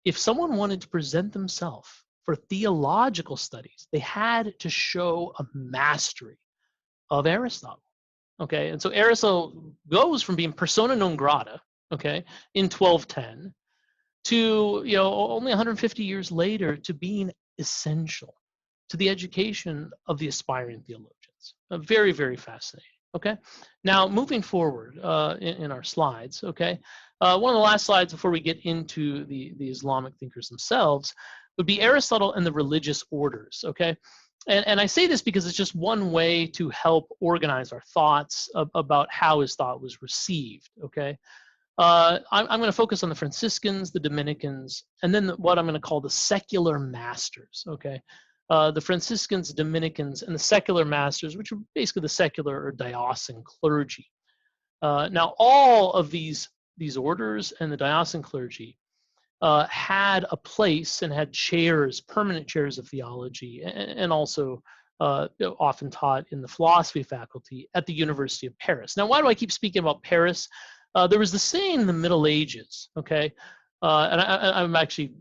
if someone wanted to present themselves for theological studies, they had to show a mastery of Aristotle. Okay, and so Aristotle goes from being persona non grata, okay, in 1210 to, you know, only 150 years later to being essential to the education of the aspiring theologians. Very, very fascinating. Okay, now moving forward in our slides, okay, one of the last slides before we get into the Islamic thinkers themselves would be Aristotle and the religious orders, okay? And I say this because it's just one way to help organize our thoughts about how his thought was received, okay? I'm going to focus on the Franciscans, the Dominicans, and then what I'm going to call the secular masters, okay? The Franciscans, Dominicans, and the secular masters, which are basically the secular or diocesan clergy. Now, all of these orders and the diocesan clergy had a place and had chairs, permanent chairs of theology, and also often taught in the philosophy faculty at the University of Paris. Now, why do I keep speaking about Paris? There was the saying in the Middle Ages, okay? And I'm actually,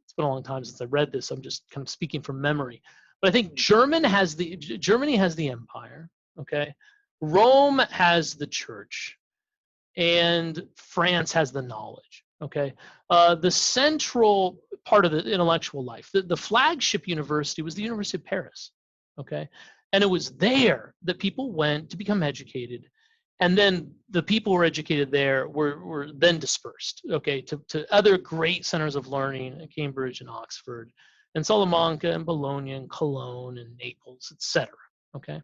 it's been a long time since I read this. I'm just kind of speaking from memory. But I think Germany has the empire, okay? Rome has the church, and France has the knowledge, okay? The central part of the intellectual life, the flagship university was the University of Paris, okay? And it was there that people went to become educated, and then the people who were educated there were then dispersed, okay, to other great centers of learning, Cambridge and Oxford, and Salamanca and Bologna and Cologne and Naples, etc., okay?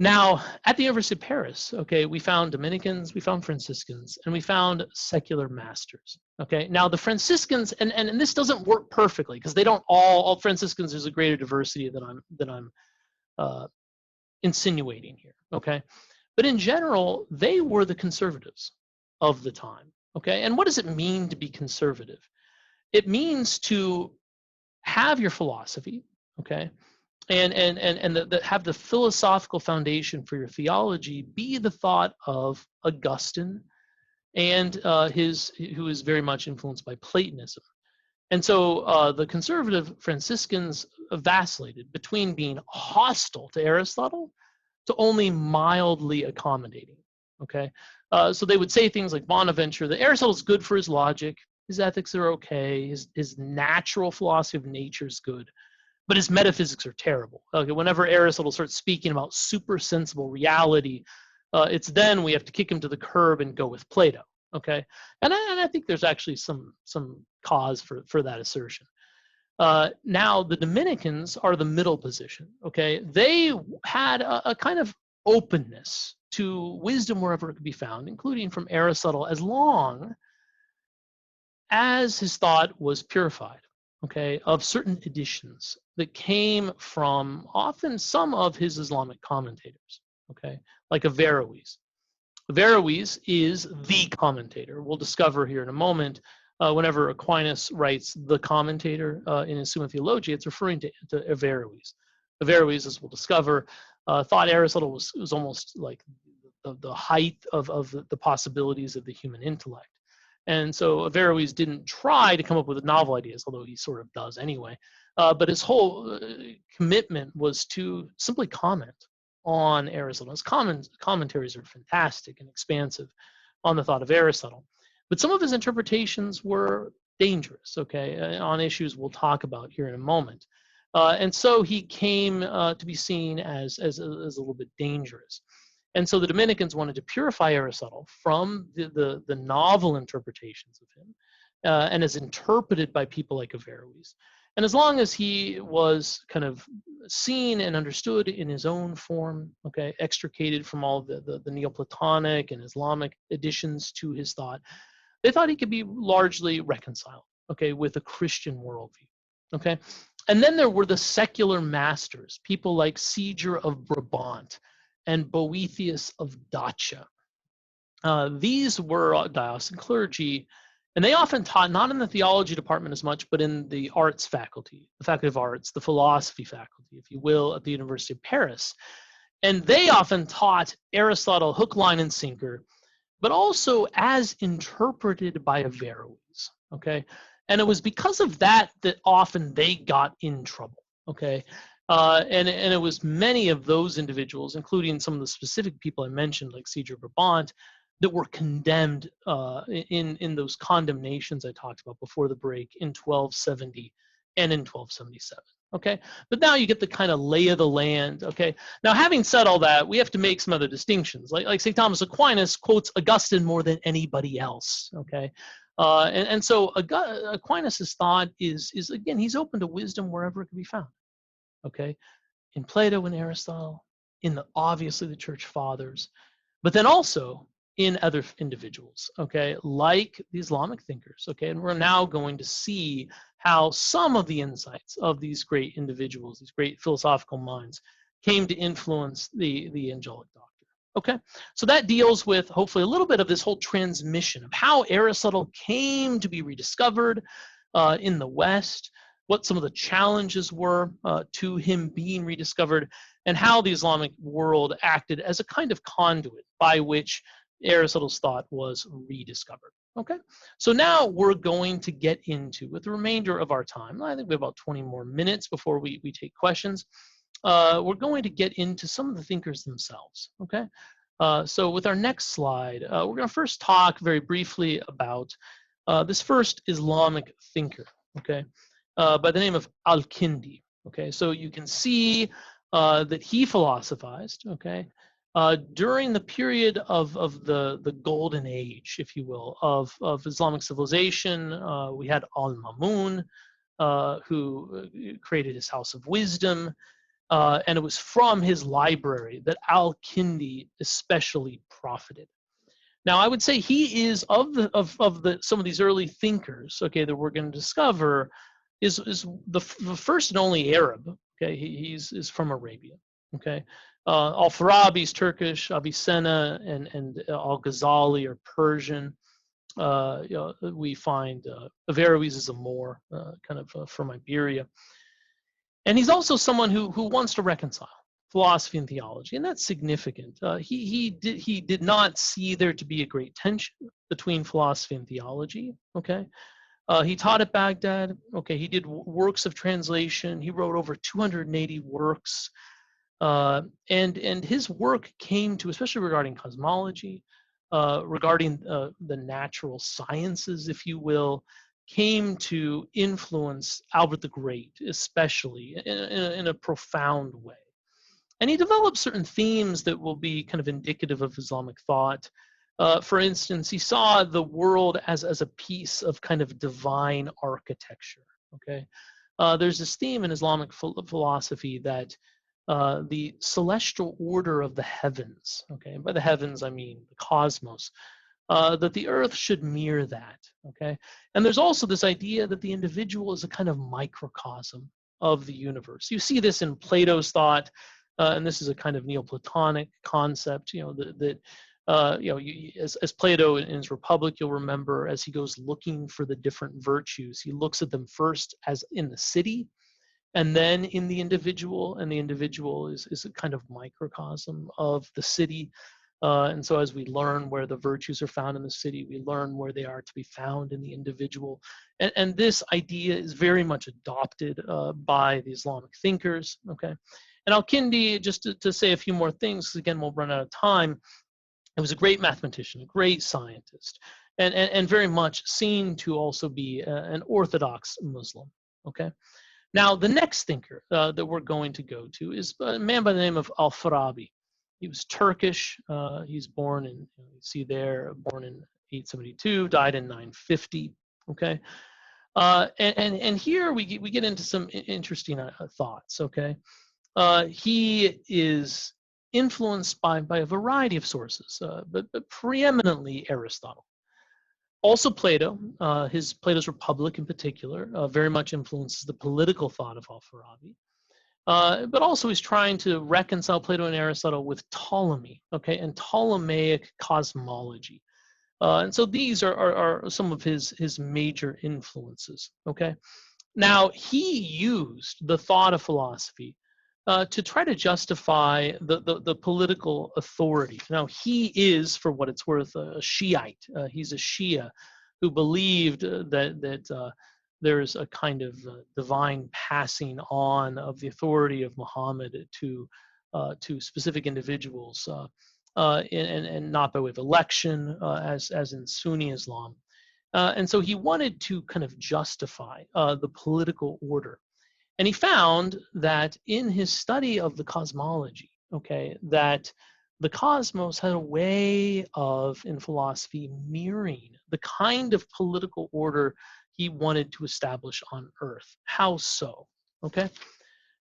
Now, at the University of Paris, okay, we found Dominicans, we found Franciscans, and we found secular masters, okay? Now, the Franciscans, and this doesn't work perfectly because they don't all Franciscans, there's a greater diversity than I'm insinuating here, okay? But in general, they were the conservatives of the time, okay? And what does it mean to be conservative? It means to have your philosophy, okay, and have the philosophical foundation for your theology be the thought of Augustine and who is very much influenced by Platonism. And so the conservative Franciscans vacillated between being hostile to Aristotle to only mildly accommodating. Okay, so they would say things like Bonaventure that Aristotle's good for his logic, his ethics are okay, his natural philosophy of nature is good, but his metaphysics are terrible. Okay, whenever Aristotle starts speaking about supersensible reality, it's then we have to kick him to the curb and go with Plato. Okay, and I think there's actually some cause for that assertion. Now the Dominicans are the middle position. Okay, they had a kind of openness to wisdom wherever it could be found, including from Aristotle, as long as his thought was purified, okay, of certain editions that came from often some of his Islamic commentators, okay, like Averroes. Averroes is the commentator. We'll discover here in a moment, whenever Aquinas writes the commentator in his Summa Theologiae, it's referring to Averroes. Averroes, as we'll discover, thought Aristotle was almost like the height of the possibilities of the human intellect. And so Averroes didn't try to come up with novel ideas, although he sort of does anyway. But his whole commitment was to simply comment on Aristotle. His commentaries are fantastic and expansive on the thought of Aristotle. But some of his interpretations were dangerous, okay, on issues we'll talk about here in a moment. And so he came to be seen as a little bit dangerous. And so the Dominicans wanted to purify Aristotle from the novel interpretations of him and as interpreted by people like Averroes. And as long as he was kind of seen and understood in his own form, okay, extricated from all the Neoplatonic and Islamic additions to his thought, they thought he could be largely reconciled, okay, with a Christian worldview, okay? And then there were the secular masters, people like Siger of Brabant and Boethius of Dacia. These were diocesan clergy, and they often taught not in the theology department as much, but in the arts faculty, the faculty of arts, the philosophy faculty, if you will, at the University of Paris. And they often taught Aristotle hook, line, and sinker, but also as interpreted by Averroes, okay? And it was because of that that often they got in trouble, okay? And it was many of those individuals, including some of the specific people I mentioned, like Siger Brabant, that were condemned in those condemnations I talked about before the break in 1270 and in 1277. Okay, but now you get the kind of lay of the land. Okay, now having said all that, we have to make some other distinctions. Like St. Thomas Aquinas quotes Augustine more than anybody else. Okay, and so Aquinas' thought is again, he's open to wisdom wherever it can be found. Okay, in Plato and Aristotle, in obviously the Church Fathers, but then also in other individuals, okay, like the Islamic thinkers, okay, and we're now going to see how some of the insights of these great individuals, these great philosophical minds, came to influence the angelic doctor, okay? So that deals with, hopefully, a little bit of this whole transmission of how Aristotle came to be rediscovered in the West, what some of the challenges were to him being rediscovered, and how the Islamic world acted as a kind of conduit by which Aristotle's thought was rediscovered. Okay, so now we're going to get into, with the remainder of our time, I think we have about 20 more minutes before we take questions, we're going to get into some of the thinkers themselves. Okay, so with our next slide, we're going to first talk very briefly about this first Islamic thinker, okay, by the name of Al-Kindi. Okay, so you can see that he philosophized, okay, during the period of the golden age, if you will, of Islamic civilization. We had Al-Mamun, who created his House of Wisdom, and it was from his library that Al-Kindi especially profited. Now, I would say he is of some of these early thinkers, okay, that we're going to discover, is the first and only Arab. Okay, he's from Arabia. Okay, Al-Farabi's Turkish, Avicenna and Al-Ghazali are Persian. We find Averroes is a Moor, from Iberia. And he's also someone who wants to reconcile philosophy and theology, and that's significant. He did not see there to be a great tension between philosophy and theology. Okay, he taught at Baghdad. Okay, he did works of translation. He wrote over 280 works, and his work came to, especially regarding cosmology, regarding the natural sciences, if you will, came to influence Albert the Great, especially in a profound way. And he developed certain themes that will be kind of indicative of Islamic thought. For instance, he saw the world as a piece of kind of divine architecture. Okay, there's this theme in Islamic philosophy that the celestial order of the heavens, okay, and by the heavens I mean the cosmos, that the earth should mirror that, okay? And there's also this idea that the individual is a kind of microcosm of the universe. You see this in Plato's thought, and this is a kind of Neoplatonic concept, as Plato in his Republic, you'll remember, as he goes looking for the different virtues, he looks at them first as in the city, and then in the individual, and the individual is a kind of microcosm of the city. And so as we learn where the virtues are found in the city, we learn where they are to be found in the individual. And this idea is very much adopted by the Islamic thinkers, okay? And Al-Kindi, just to say a few more things, because again, we'll run out of time, he was a great mathematician, a great scientist, and very much seen to also be an Orthodox Muslim, okay? Now, the next thinker that we're going to go to is a man by the name of Al-Farabi. He was Turkish. He's born in, you see there, born in 872, died in 950. Okay, and here we get into some interesting thoughts. Okay, he is influenced by a variety of sources, but preeminently Aristotle. Also Plato, Plato's Republic in particular, very much influences the political thought of Al-Farabi. But also he's trying to reconcile Plato and Aristotle with Ptolemy, okay, and Ptolemaic cosmology. And so these are some of his major influences, okay? Now, he used the thought of philosophy to try to justify the political authority. Now, he is, for what it's worth, a Shiite. He's a Shia who believed that there's a kind of divine passing on of the authority of Muhammad to specific individuals, and not by way of election, as in Sunni Islam. And so he wanted to kind of justify the political order. And he found that in his study of the cosmology, okay, that the cosmos had a way of, in philosophy, mirroring the kind of political order he wanted to establish on Earth. How so? Okay.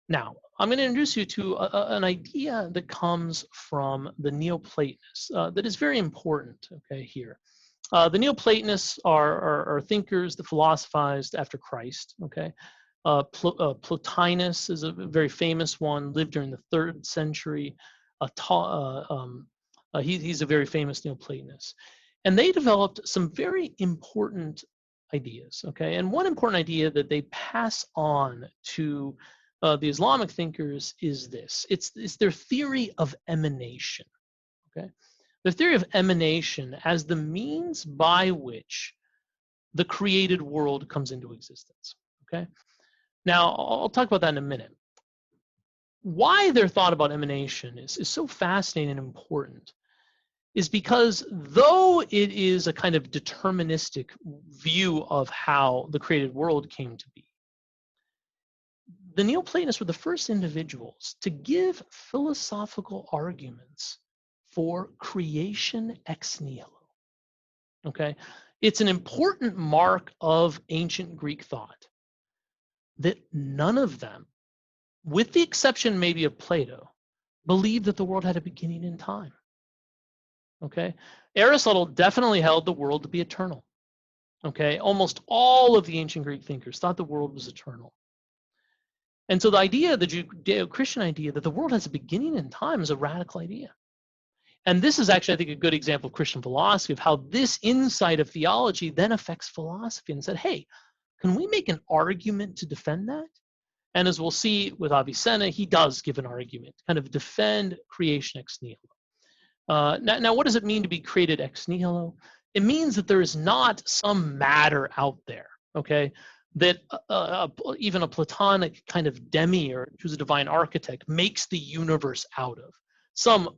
Now, I'm going to introduce you to an idea that comes from the Neoplatonists that is very important, okay, here. The Neoplatonists are thinkers that philosophized after Christ, okay? Plotinus is a very famous one, lived during the 3rd century. He's a very famous Neoplatonist. And they developed some very important ideas, okay? And one important idea that they pass on to the Islamic thinkers is this. It's their theory of emanation, okay? The theory of emanation as the means by which the created world comes into existence, okay? Now, I'll talk about that in a minute. Why their thought about emanation is so fascinating and important is because though it is a kind of deterministic view of how the created world came to be, the Neoplatonists were the first individuals to give philosophical arguments for creation ex nihilo. Okay? It's an important mark of ancient Greek thought that none of them, with the exception maybe of Plato, believed that the world had a beginning in time. Okay? Aristotle definitely held the world to be eternal. Okay? Almost all of the ancient Greek thinkers thought the world was eternal. And so the idea, the Judeo-Christian idea that the world has a beginning in time is a radical idea. And this is actually, I think, a good example of Christian philosophy, of how this insight of theology then affects philosophy, and said, hey, can we make an argument to defend that? And as we'll see with Avicenna, he does give an argument, kind of defend creation ex nihilo. Now, what does it mean to be created ex nihilo? It means that there is not some matter out there, okay, that even a Platonic kind of demiurge, who's a divine architect, makes the universe out of. Some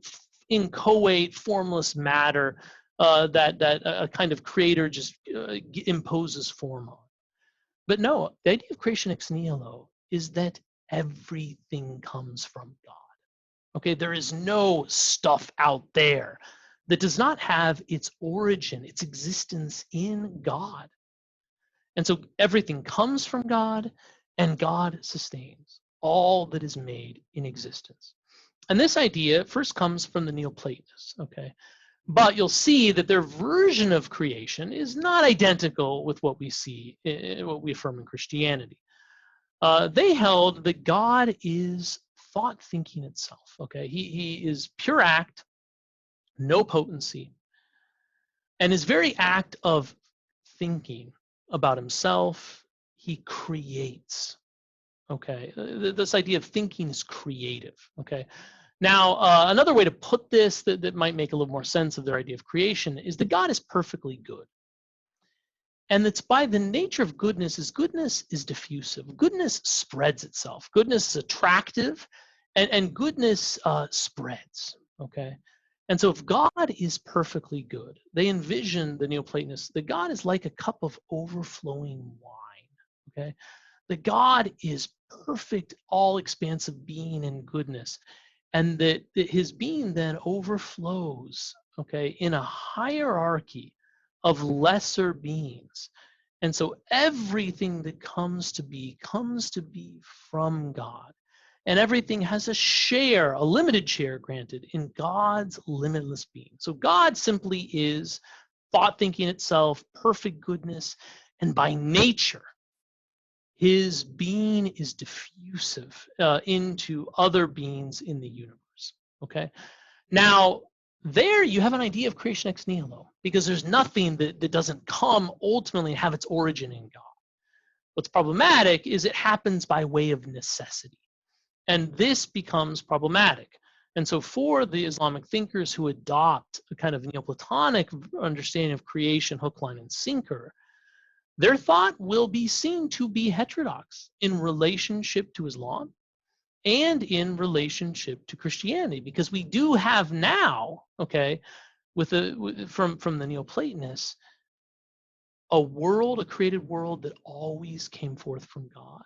inchoate, formless matter that a kind of creator just imposes form on. But no, the idea of creation ex nihilo is that everything comes from God. Okay, there is no stuff out there that does not have its origin, its existence in God. And so everything comes from God, and God sustains all that is made in existence. And this idea first comes from the Neoplatonists, okay? But you'll see that their version of creation is not identical with what we see, what we affirm in Christianity. They held that God is thought thinking itself, okay? He is pure act, no potency, and his very act of thinking about himself, he creates, okay? This idea of thinking is creative, okay? Now, another way to put this that might make a little more sense of their idea of creation is that God is perfectly good. And that's by the nature of goodness is diffusive. Goodness spreads itself. Goodness is attractive, and goodness spreads, okay? And so if God is perfectly good, they envision, the Neoplatonists, that God is like a cup of overflowing wine, okay? That God is perfect, all-expansive being and goodness, and that his being then overflows, okay, in a hierarchy of lesser beings. And so everything that comes to be from God. And everything has a share, a limited share granted, in God's limitless being. So God simply is thought thinking itself, perfect goodness, and by nature, his being is diffusive into other beings in the universe, okay? Now, there you have an idea of creation ex nihilo, because there's nothing that doesn't come ultimately and have its origin in God. What's problematic is it happens by way of necessity. And this becomes problematic. And so for the Islamic thinkers who adopt a kind of Neoplatonic understanding of creation, hook, line, and sinker, their thought will be seen to be heterodox in relationship to Islam and in relationship to Christianity, because we do have now, okay, from the Neoplatonists, a created world that always came forth from God.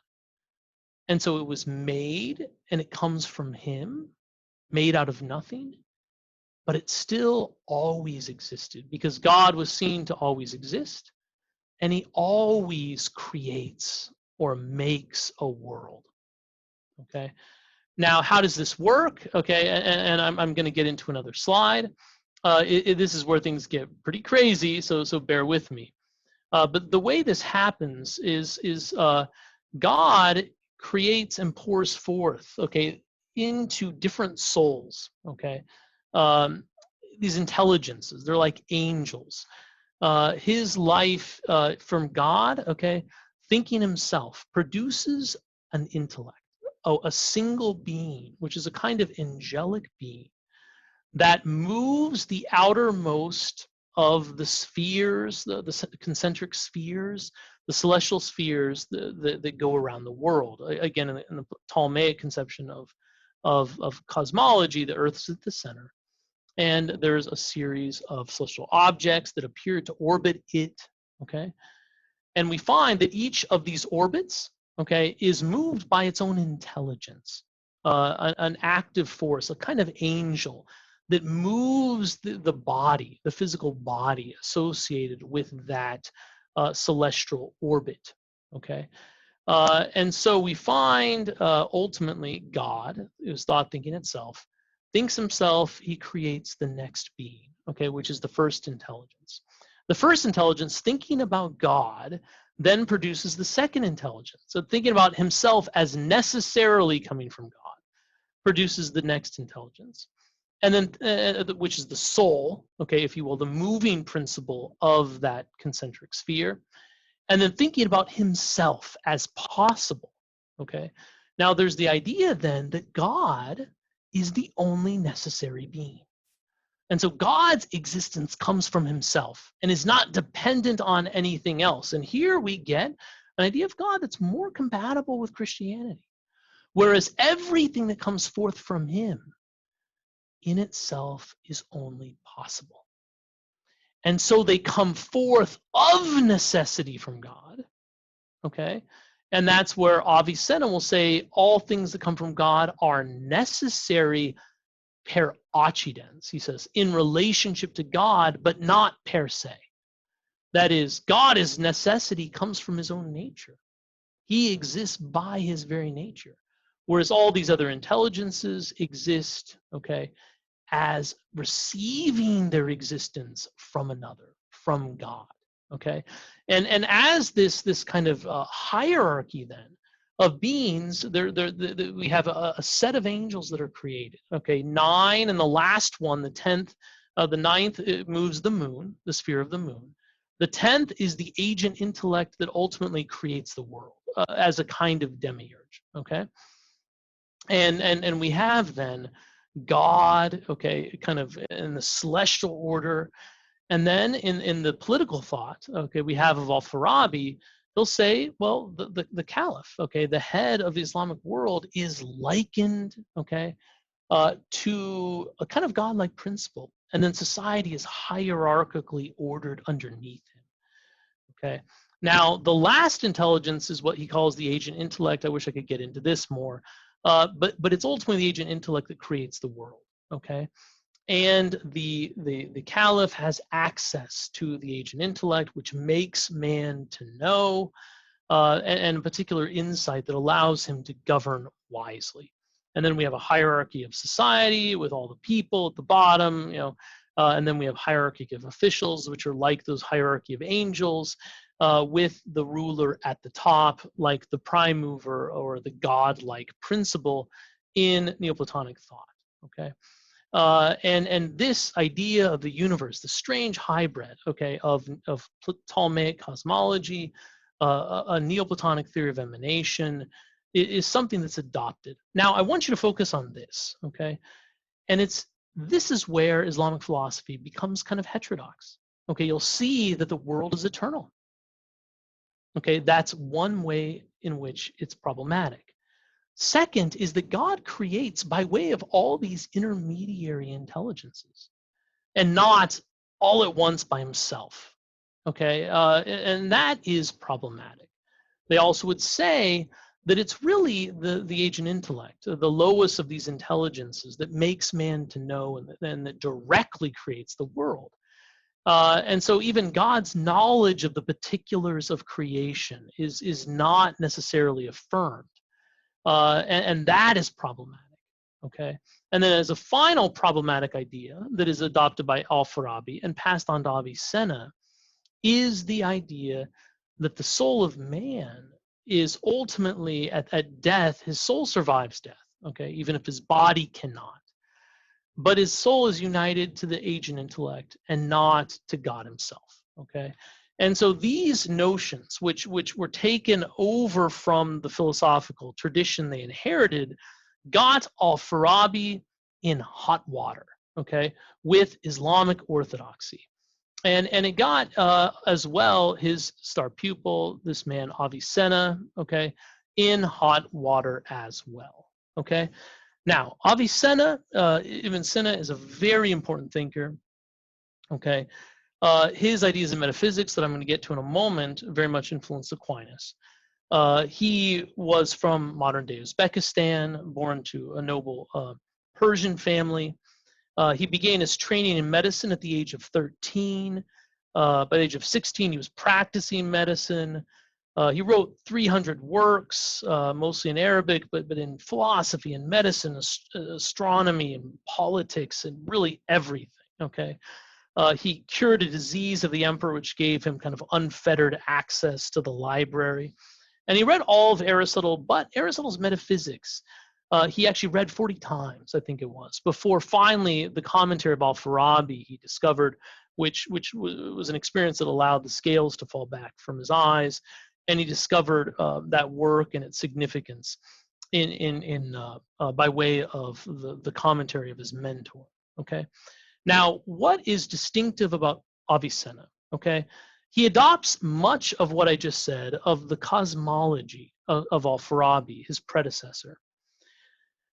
And so it was made, and it comes from him, made out of nothing, but it still always existed because God was seen to always exist, and he always creates or makes a world, okay? Now, how does this work? Okay, and I'm going to get into another slide. This is where things get pretty crazy, so bear with me. But the way this happens is God creates and pours forth, okay, into different souls, okay, these intelligences. They're like angels. His life from God, okay, thinking himself, produces an intellect, a single being, which is a kind of angelic being that moves the outermost of the spheres, the concentric spheres, the celestial spheres that go around the world. Again, in the Ptolemaic conception of cosmology, the Earth's at the center, and there's a series of celestial objects that appear to orbit it, okay? And we find that each of these orbits, okay, is moved by its own intelligence, an active force, a kind of angel that moves the body, the physical body associated with that celestial orbit, okay? And so we find ultimately God, who's thought thinking itself, thinks himself, he creates the next being, okay, which is the first intelligence. The first intelligence, thinking about God, then produces the second intelligence. So thinking about himself as necessarily coming from God, produces the next intelligence. and then which is the soul, okay, if you will, the moving principle of that concentric sphere, and then thinking about himself as possible, okay? Now there's the idea then that God is the only necessary being. And so God's existence comes from himself and is not dependent on anything else. And here we get an idea of God that's more compatible with Christianity. Whereas everything that comes forth from him in itself is only possible. And so they come forth of necessity from God, okay? And that's where Avicenna will say all things that come from God are necessary per accidens, he says, in relationship to God, but not per se. That is, God as necessity comes from his own nature. He exists by his very nature. Whereas all these other intelligences exist, okay, as receiving their existence from another, from God, okay? And as this kind of hierarchy then of beings, we have a set of angels that are created, okay? 9, and the last one, the 10th, the 9th, it moves the moon, the sphere of the moon. The 10th is the agent intellect that ultimately creates the world as a kind of demiurge, okay? And we have then God, okay, kind of in the celestial order. And then in the political thought, okay, we have of Al-Farabi, he'll say, well, the caliph, okay, the head of the Islamic world is likened, okay, to a kind of godlike principle. And then society is hierarchically ordered underneath him, okay? Now, the last intelligence is what he calls the agent intellect. I wish I could get into this more. But it's ultimately the agent intellect that creates the world, okay? And the caliph has access to the agent intellect, which makes man to know, and a particular insight that allows him to govern wisely. And then we have a hierarchy of society with all the people at the bottom, you know, and then we have hierarchy of officials, which are like those hierarchy of angels, with the ruler at the top, like the prime mover or the godlike principle in Neoplatonic thought, okay? And this idea of the universe, the strange hybrid, okay, of Ptolemaic cosmology, a Neoplatonic theory of emanation, is something that's adopted. Now, I want you to focus on this, okay? And this is where Islamic philosophy becomes kind of heterodox. Okay, you'll see that the world is eternal. Okay, that's one way in which it's problematic. Second is that God creates by way of all these intermediary intelligences and not all at once by himself. Okay, and that is problematic. They also would say that it's really the agent intellect, the lowest of these intelligences, that makes man to know and that directly creates the world. And so even God's knowledge of the particulars of creation is not necessarily affirmed. And that is problematic, okay? And then as a final problematic idea that is adopted by Al-Farabi and passed on to Avicenna is the idea that the soul of man is ultimately at death, his soul survives death, okay, even if his body cannot. But his soul is united to the agent intellect and not to God himself, okay? And so these notions, which were taken over from the philosophical tradition they inherited, got Al-Farabi in hot water, okay, with Islamic orthodoxy. And it got, as well, his star pupil, this man Avicenna, okay, in hot water as well, okay? Now, Avicenna, Ibn Sina is a very important thinker, okay? His ideas in metaphysics that I'm going to get to in a moment very much influenced Aquinas. He was from modern-day Uzbekistan, born to a noble Persian family. He began his training in medicine at the age of 13. By the age of 16, he was practicing medicine. He wrote 300 works, mostly in Arabic, but in philosophy and medicine, astronomy and politics, and really everything, okay? He cured a disease of the emperor, which gave him kind of unfettered access to the library. And he read all of Aristotle, but Aristotle's metaphysics he actually read 40 times, I think it was, before finally the commentary of Al-Farabi he discovered, which was an experience that allowed the scales to fall back from his eyes, and he discovered that work and its significance by way of the commentary of his mentor. Okay, now what is distinctive about Avicenna? Okay, he adopts much of what I just said of the cosmology of Al-Farabi, his predecessor.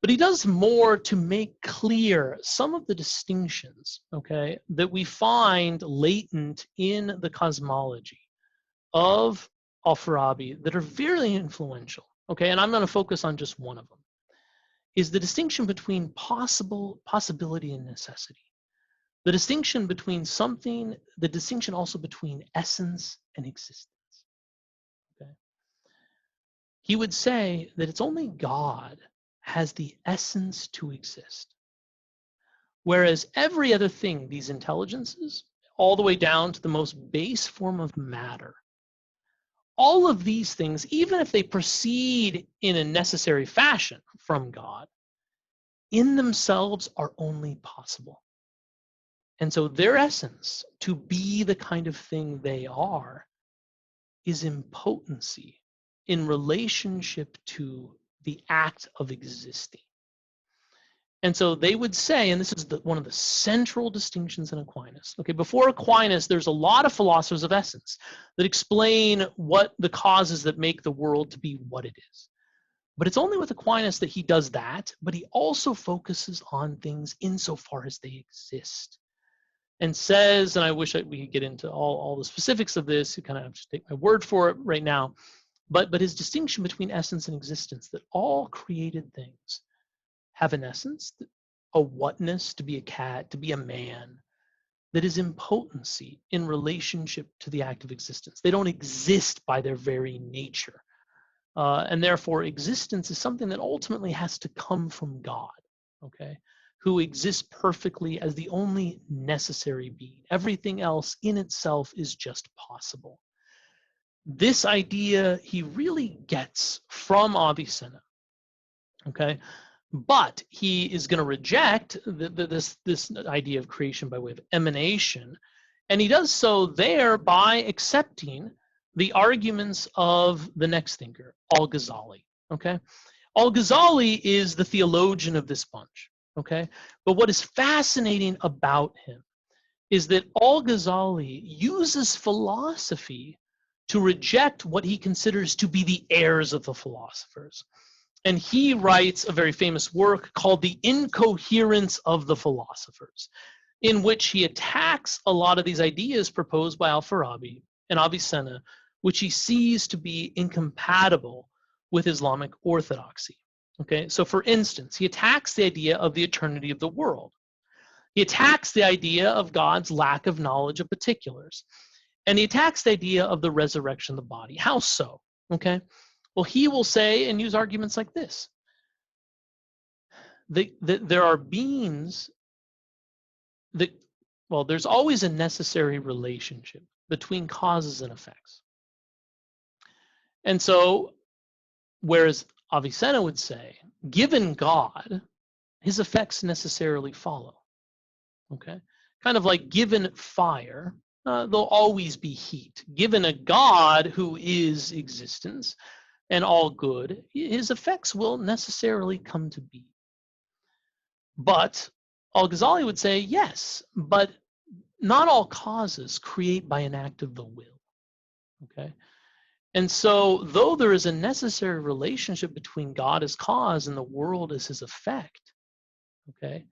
But he does more to make clear some of the distinctions, okay, that we find latent in the cosmology of Al-Farabi that are very influential, okay, and I'm going to focus on just one of them, is the distinction between possibility and necessity. The distinction between something, the distinction also between essence and existence, okay. He would say that it's only God has the essence to exist. Whereas every other thing, these intelligences, all the way down to the most base form of matter, all of these things, even if they proceed in a necessary fashion from God, in themselves are only possible. And so their essence, to be the kind of thing they are, is impotency in relationship to the act of existing. And so they would say, and this is one of the central distinctions in Aquinas. Okay, before Aquinas, there's a lot of philosophers of essence that explain what the causes that make the world to be what it is. But it's only with Aquinas that he does that, but he also focuses on things insofar as they exist. And says, and I wish we could get into all the specifics of this, you kind of have to take my word for it right now, but his distinction between essence and existence, that all created things have an essence, a whatness, to be a cat, to be a man, that is impotency in relationship to the act of existence. They don't exist by their very nature. And therefore, existence is something that ultimately has to come from God, okay, who exists perfectly as the only necessary being. Everything else in itself is just possible. This idea he really gets from Avicenna, okay? But he is going to reject this idea of creation by way of emanation, and he does so there by accepting the arguments of the next thinker, Al-Ghazali, okay? Al-Ghazali is the theologian of this bunch, okay? But what is fascinating about him is that Al-Ghazali uses philosophy to reject what he considers to be the heirs of the philosophers. And he writes a very famous work called The Incoherence of the Philosophers, in which he attacks a lot of these ideas proposed by Al-Farabi and Avicenna, which he sees to be incompatible with Islamic orthodoxy. Okay, so for instance, he attacks the idea of the eternity of the world. He attacks the idea of God's lack of knowledge of particulars. And he attacks the idea of the resurrection of the body. How so? Okay, well, he will say and use arguments like this. There are beings that, well, there's always a necessary relationship between causes and effects. And so, whereas Avicenna would say, given God, his effects necessarily follow. Okay, kind of like given fire, there'll always be heat. Given a God who is existence and all good, his effects will necessarily come to be. But Al-Ghazali would say, yes, but not all causes create by an act of the will. Okay, and so though there is a necessary relationship between God as cause and the world as his effect, okay,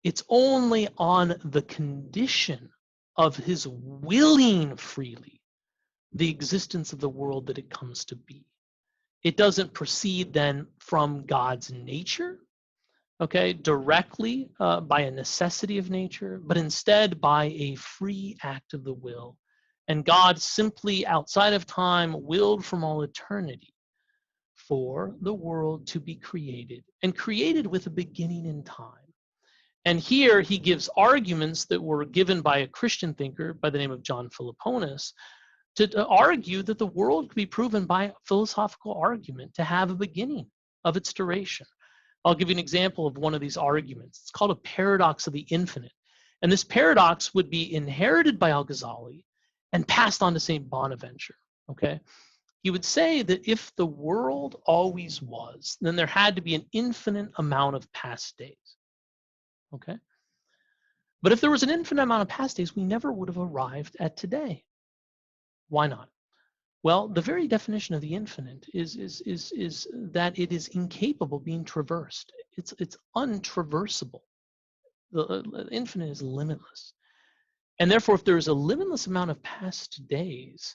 it's only on the condition of his willing freely the existence of the world that it comes to be. It doesn't proceed then from God's nature, okay, directly by a necessity of nature, but instead by a free act of the will. And God simply, outside of time, willed from all eternity for the world to be created, and created with a beginning in time. And here he gives arguments that were given by a Christian thinker by the name of John Philoponus to argue that the world could be proven by philosophical argument to have a beginning of its duration. I'll give you an example of one of these arguments. It's called a paradox of the infinite. And this paradox would be inherited by Al-Ghazali and passed on to St. Bonaventure, okay? He would say that if the world always was, then there had to be an infinite amount of past days, okay? But if there was an infinite amount of past days, we never would have arrived at today. Why not? Well, the very definition of the infinite is that it is incapable of being traversed. It's untraversable. The infinite is limitless. And therefore, if there is a limitless amount of past days,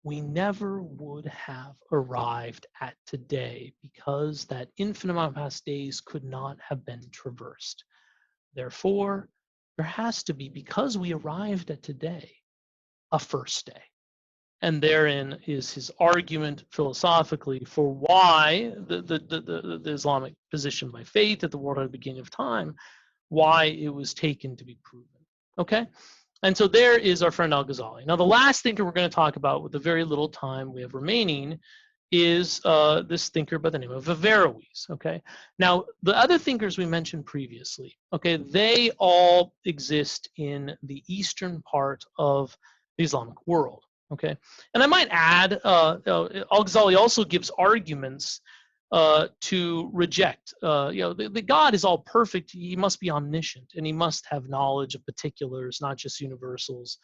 we never would have arrived at today because that infinite amount of past days could not have been traversed. Therefore, there has to be, because we arrived at today, a first day. And therein is his argument philosophically for why the Islamic position by faith that the world at the beginning of time, why it was taken to be proven. Okay? And so there is our friend Al-Ghazali. Now, the last thinker we're going to talk about with the very little time we have remaining is this thinker by the name of Averroes. Okay? Now, the other thinkers we mentioned previously, okay, they all exist in the eastern part of the Islamic world. Okay, and I might add, Al-Ghazali also gives arguments to reject. The God is all perfect. He must be omniscient, and he must have knowledge of particulars, not just universals.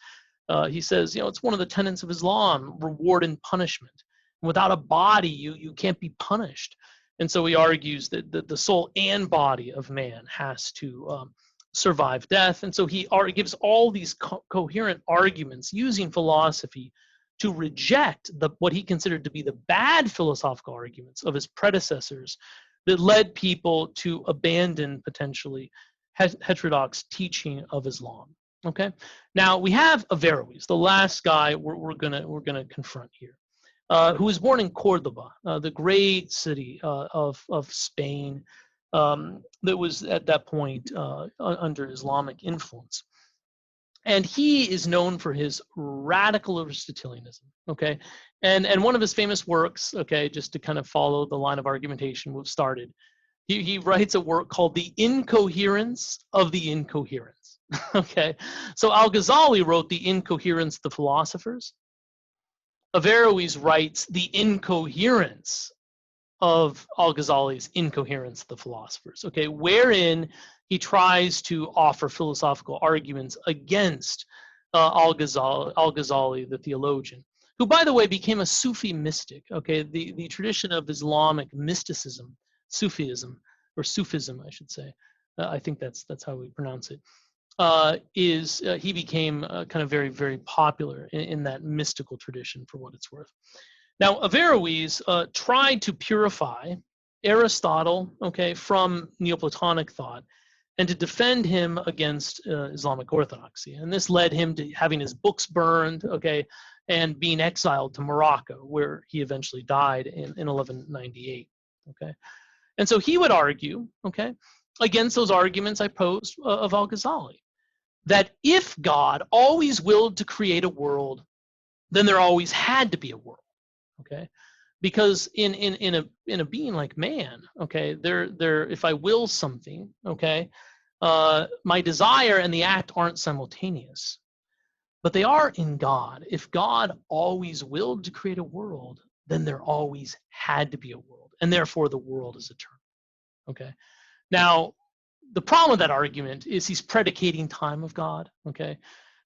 He says, it's one of the tenets of Islam: reward and punishment. Without a body, you can't be punished. And so he argues that the soul and body of man has to survive death. And so he gives all these coherent arguments using philosophy to reject what he considered to be the bad philosophical arguments of his predecessors that led people to abandon potentially heterodox teaching of Islam. Okay, now we have Averroes, the last guy we're gonna confront here, who was born in Cordoba, the great city of Spain, that was at that point under Islamic influence. And he is known for his radical Aristotelianism, okay? And one of his famous works, okay, just to kind of follow the line of argumentation we've started, he writes a work called The Incoherence of the Incoherence, okay? So Al-Ghazali wrote The Incoherence of the Philosophers. Averroes writes The Incoherence of Al-Ghazali's Incoherence of the Philosophers, okay, wherein he tries to offer philosophical arguments against Al-Ghazali, the theologian, who, by the way, became a Sufi mystic, okay, the tradition of Islamic mysticism, Sufism, or Sufism, I should say, I think that's how we pronounce it, he became kind of very, very popular in that mystical tradition, for what it's worth. Now, Averroes tried to purify Aristotle, okay, from Neoplatonic thought and to defend him against Islamic orthodoxy. And this led him to having his books burned, okay, and being exiled to Morocco, where he eventually died in 1198, okay. And so he would argue, okay, against those arguments I posed of Al-Ghazali, that if God always willed to create a world, then there always had to be a world. Okay, because in a being like man, okay, there if I will something, okay, my desire and the act aren't simultaneous, but they are in God. If God always willed to create a world, then there always had to be a world, and therefore the world is eternal. Okay, now the problem with that argument is he's predicating time of God. Okay.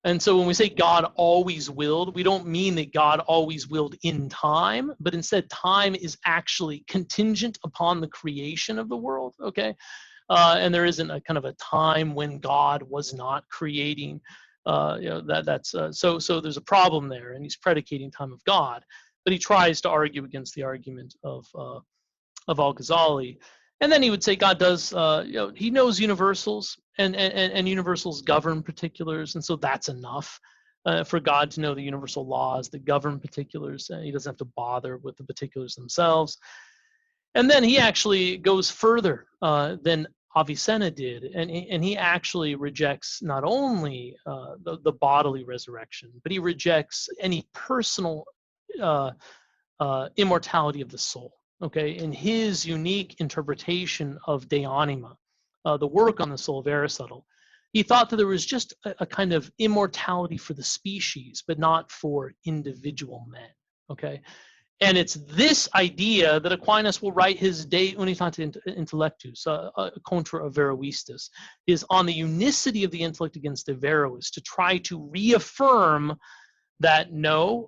And so when we say God always willed, we don't mean that God always willed in time, but instead time is actually contingent upon the creation of the world, okay? And there isn't a kind of a time when God was not creating. So there's a problem there, and he's predicating time of God, but he tries to argue against the argument of Al-Ghazali. And then he would say God does, he knows universals, and universals govern particulars, and so that's enough for God to know the universal laws that govern particulars. He doesn't have to bother with the particulars themselves. And then he actually goes further than Avicenna did, and he actually rejects not only the bodily resurrection, but he rejects any personal immortality of the soul. okay, in his unique interpretation of De Anima, the work on the soul of Aristotle, he thought that there was just a kind of immortality for the species, but not for individual men, okay? And it's this idea that Aquinas will write his De Unitate Intellectus, contra Averroistas, is on the unicity of the intellect against Averroes, to try to reaffirm that no,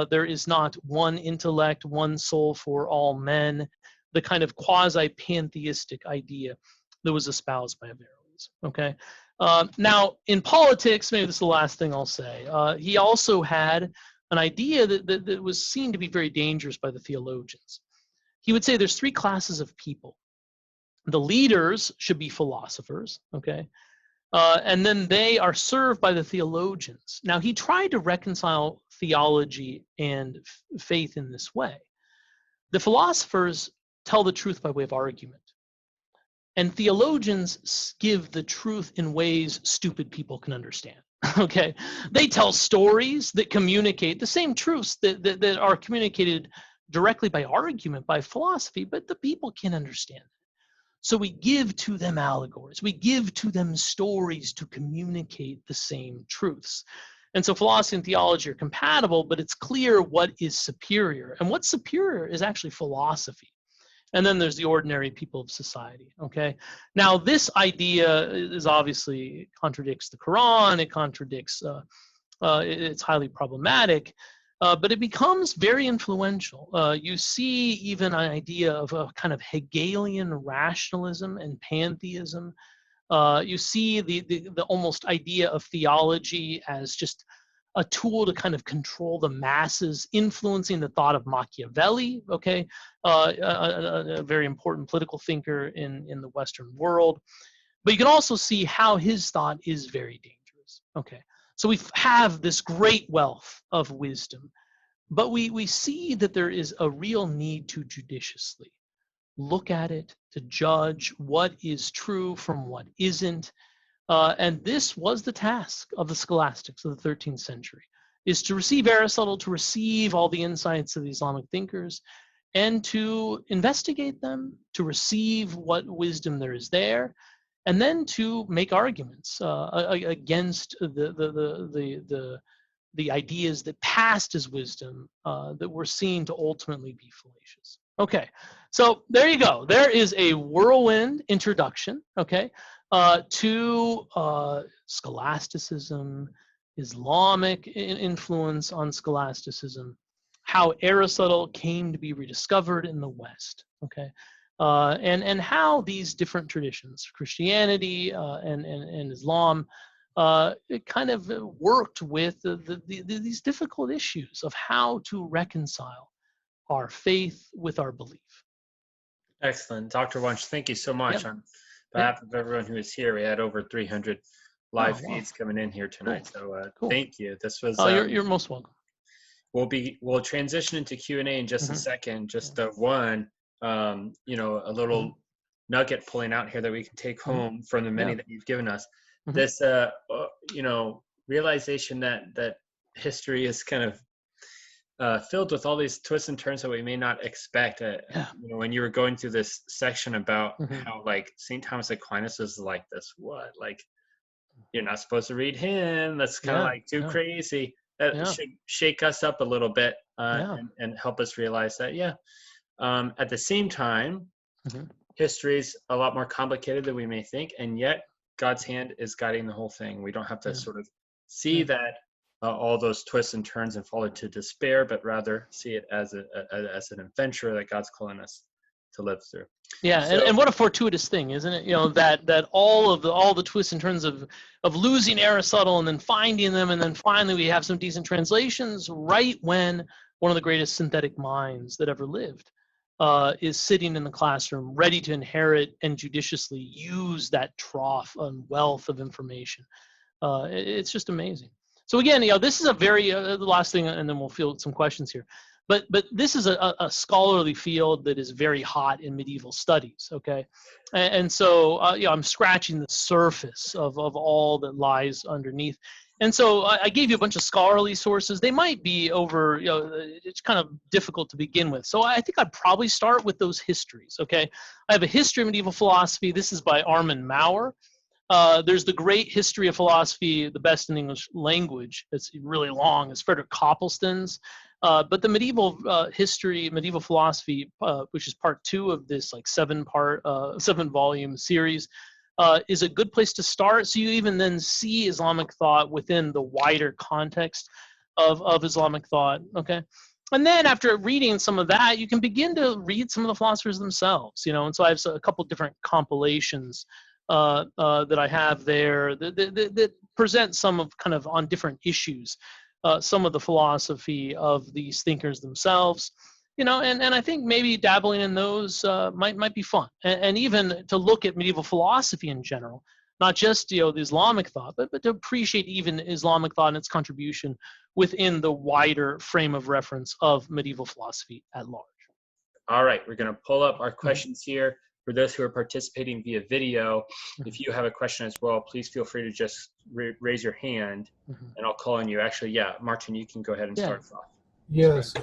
there is not one intellect, one soul for all men, the kind of quasi-pantheistic idea that was espoused by Averroes, okay? Now, in politics, maybe this is the last thing I'll say, he also had an idea that was seen to be very dangerous by the theologians. He would say there's three classes of people. The leaders should be philosophers, okay? And then they are served by the theologians. Now, he tried to reconcile theology and faith in this way. The philosophers tell the truth by way of argument. And theologians give the truth in ways stupid people can understand. Okay, they tell stories that communicate the same truths that are communicated directly by argument, by philosophy, but the people can't understand that. So we give to them allegories, we give to them stories to communicate the same truths. And so philosophy and theology are compatible, but it's clear what is superior. And what's superior is actually philosophy. And then there's the ordinary people of society, okay? Now, this idea is obviously contradicts the Quran, it contradicts, it's highly problematic, but it becomes very influential. You see even an idea of a kind of Hegelian rationalism and pantheism. You see the almost idea of theology as just a tool to kind of control the masses, influencing the thought of Machiavelli, okay, a very important political thinker in the Western world. But you can also see how his thought is very dangerous, okay. So we have this great wealth of wisdom, but we see that there is a real need to judiciously look at it, to judge what is true from what isn't. And this was the task of the scholastics of the 13th century, is to receive Aristotle, to receive all the insights of the Islamic thinkers, and to investigate them, to receive what wisdom there is there, and then to make arguments against the ideas that passed as wisdom that were seen to ultimately be fallacious. Okay, so there you go. There is a whirlwind introduction, okay, to scholasticism, Islamic influence on scholasticism, how Aristotle came to be rediscovered in the West, okay, and how these different traditions, Christianity and Islam, it kind of worked with these difficult issues of how to reconcile our faith with our belief. Excellent. Dr. Wunsch, thank you so much. Yep. On behalf of everyone who is here, we had over 300 live feeds coming in here tonight. Cool. So Cool. Thank you. This was you're most welcome. We'll transition into Q&A in just a second. Just one a little nugget pulling out here that we can take home from the many that you've given us. This realization that history is kind of filled with all these twists and turns that we may not expect. When you were going through this section about how like St. Thomas Aquinas was like this, you're not supposed to read him. That's kind of like too crazy. That should shake us up a little bit and help us realize that, at the same time, history is a lot more complicated than we may think, and yet God's hand is guiding the whole thing. We don't have to sort of see that all those twists and turns and fall into despair, but rather see it as an adventure that God's calling us to live through. Yeah, so, and what a fortuitous thing, isn't it? That all the twists and turns of losing Aristotle and then finding them, and then finally we have some decent translations right when one of the greatest synthetic minds that ever lived is sitting in the classroom, ready to inherit and judiciously use that trough and wealth of information. It's just amazing. So again, this is a very the last thing, and then we'll field some questions here. But this is a scholarly field that is very hot in medieval studies, okay? And so I'm scratching the surface of all that lies underneath. And so I gave you a bunch of scholarly sources. They might be over, it's kind of difficult to begin with. So I think I'd probably start with those histories, okay? I have a history of medieval philosophy. This is by Armin Maurer. There's the Great History of Philosophy, the best in English language. It's really long. It's Frederick Copleston's. But the medieval history, medieval philosophy, which is part 2 of this like 7-volume series, is a good place to start. So you even then see Islamic thought within the wider context of Islamic thought, okay? And then after reading some of that, you can begin to read some of the philosophers themselves, And so I have a couple different compilations that I have there that present some of kind of on different issues, some of the philosophy of these thinkers themselves, and I think maybe dabbling in those might be fun, and even to look at medieval philosophy in general, not just the Islamic thought, but to appreciate even Islamic thought and its contribution within the wider frame of reference of medieval philosophy at large. All right, we're going to pull up our questions here. For those who are participating via video, if you have a question as well, please feel free to just raise your hand, and I'll call on you. Actually, yeah, Martin, you can go ahead and start us off. Yes.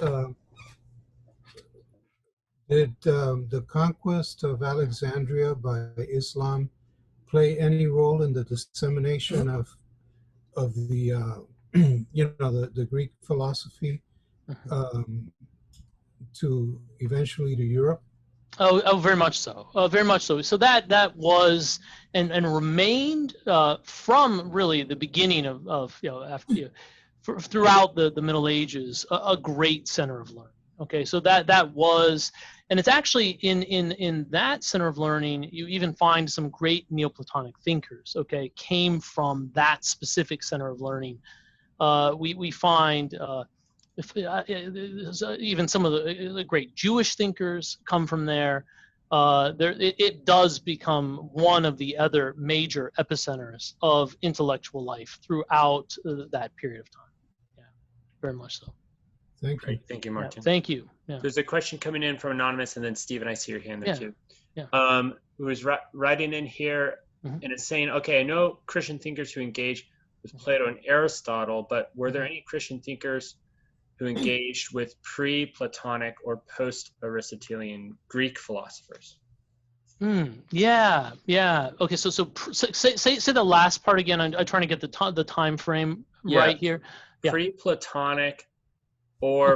Did the conquest of Alexandria by Islam play any role in the dissemination of the the Greek philosophy to eventually to Europe? Oh, very much so. Very much so. So that was and remained from really the beginning of throughout the Middle Ages a great center of learning. Okay, so that was, and it's actually in that center of learning you even find some great Neoplatonic thinkers. Okay, came from that specific center of learning. We find. Even some of the great Jewish thinkers come from there. It does become one of the other major epicenters of intellectual life throughout that period of time. Yeah, very much so. Thank you. Great. Thank you, Martin. Yeah, thank you. Yeah. There's a question coming in from Anonymous, and then Stephen, I see your hand there too. Yeah. Who is writing in here, and it's saying, okay, I know Christian thinkers who engage with Plato and Aristotle, but were there any Christian thinkers who engaged with pre-Platonic or post-Aristotelian Greek philosophers? Yeah. Okay, so say the last part again. I'm trying to get the time frame right here. Yeah. Pre-Platonic or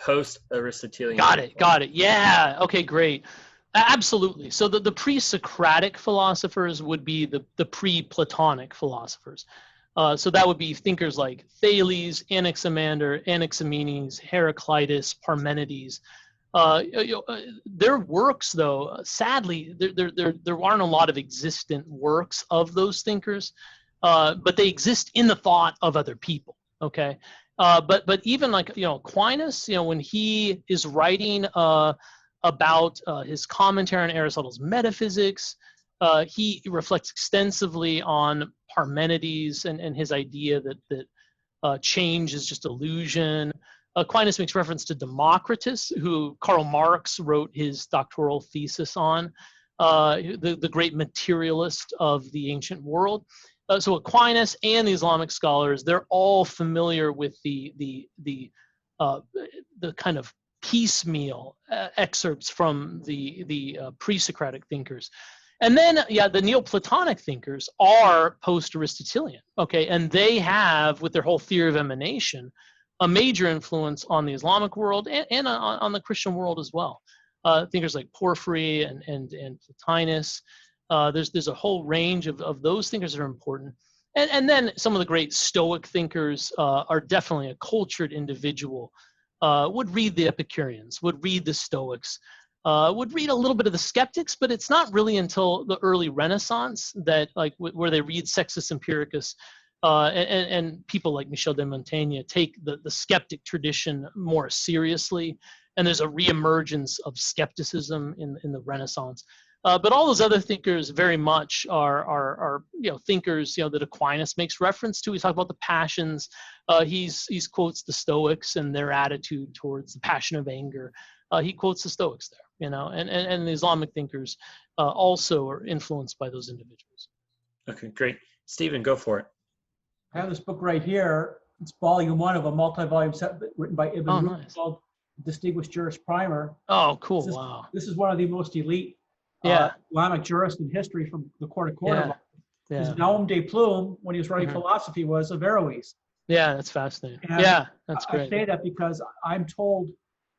post-Aristotelian. Got it. Yeah. Okay, great. Absolutely. So the pre-Socratic philosophers would be the pre-Platonic philosophers. So that would be thinkers like Thales, Anaximander, Anaximenes, Heraclitus, Parmenides. Their works, though, sadly, there aren't a lot of existent works of those thinkers, but they exist in the thought of other people. Okay, but even like Aquinas, when he is writing about his commentary on Aristotle's metaphysics. He reflects extensively on Parmenides and his idea that change is just illusion. Aquinas makes reference to Democritus, who Karl Marx wrote his doctoral thesis on, the great materialist of the ancient world. So Aquinas and the Islamic scholars, they're all familiar with the kind of piecemeal excerpts from the pre-Socratic thinkers. And then, the Neoplatonic thinkers are post-Aristotelian, okay? And they have, with their whole theory of emanation, a major influence on the Islamic world and on the Christian world as well. Thinkers like Porphyry and Plotinus. There's a whole range of those thinkers that are important. And then some of the great Stoic thinkers are definitely a cultured individual. Would read the Epicureans, would read the Stoics, would read a little bit of the skeptics, but it's not really until the early Renaissance that where they read Sextus Empiricus and people like Michel de Montaigne take the skeptic tradition more seriously, and there's a reemergence of skepticism in the Renaissance. But all those other thinkers very much are thinkers that Aquinas makes reference to. He's talking about the passions. He's quotes the Stoics and their attitude towards the passion of anger. He quotes the Stoics there, and the Islamic thinkers also are influenced by those individuals. Okay, great. Stephen, go for it. I have this book right here. It's volume 1 of a multi-volume set written by Ibn Rushd Nice. called Distinguished Jurist Primer. Oh, cool. This is, Wow. this is one of the most elite Yeah. Islamic jurists in history from the court of Cordoba. His Yeah. nom de plume, when he was writing Mhm. philosophy, was Averroes. Yeah, that's fascinating. And Yeah, that's I great. say that because I'm told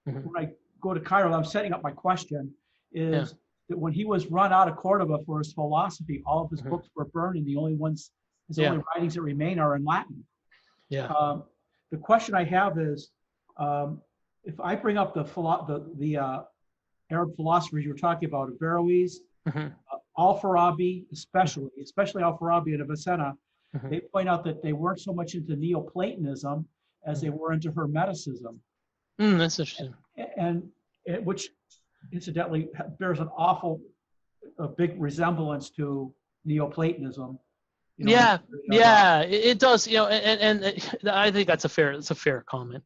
Mhm. when I go to Cairo, I'm setting up my question, is Yeah. that when he was run out of Cordoba for his philosophy, all of his Mhm. books were burned, and the only ones, his Yeah. only writings that remain are in Latin. Yeah. The question I have is, if I bring up the Arab philosophers you were talking about, Averroes, Mhm. Al-Farabi, especially Al-Farabi and Avicenna, Mhm. they point out that they weren't so much into Neoplatonism as they were into Hermeticism, That's interesting. and which incidentally bears an a big resemblance to Neoplatonism. You know, Yeah, yeah, it does. And I think that's a fair comment.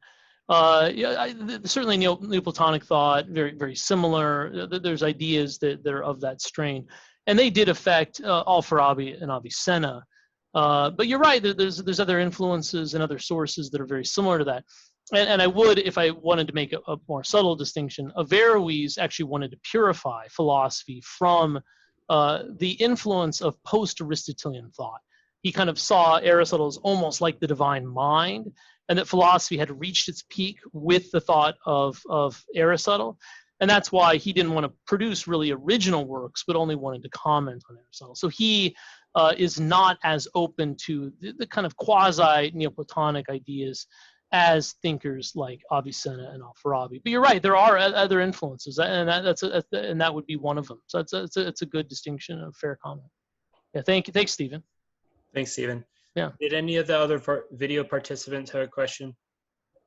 Certainly Neoplatonic thought, very very similar. There's ideas that are of that strain, and they did affect Al-Farabi and Avicenna. But you're right. There's other influences and other sources that are very similar to that. And I would, if I wanted to make a more subtle distinction, Averroes actually wanted to purify philosophy from the influence of post-Aristotelian thought. He kind of saw Aristotle as almost like the divine mind, and that philosophy had reached its peak with the thought of Aristotle. And that's why he didn't want to produce really original works, but only wanted to comment on Aristotle. So he is not as open to the kind of quasi-Neoplatonic ideas as thinkers like Avicenna and Al-Farabi. But you're right, there are other influences, and that would be one of them. So it's a good distinction, a fair comment. Yeah, thanks, Stephen. Thanks, Stephen. Yeah. Did any of the other video participants have a question?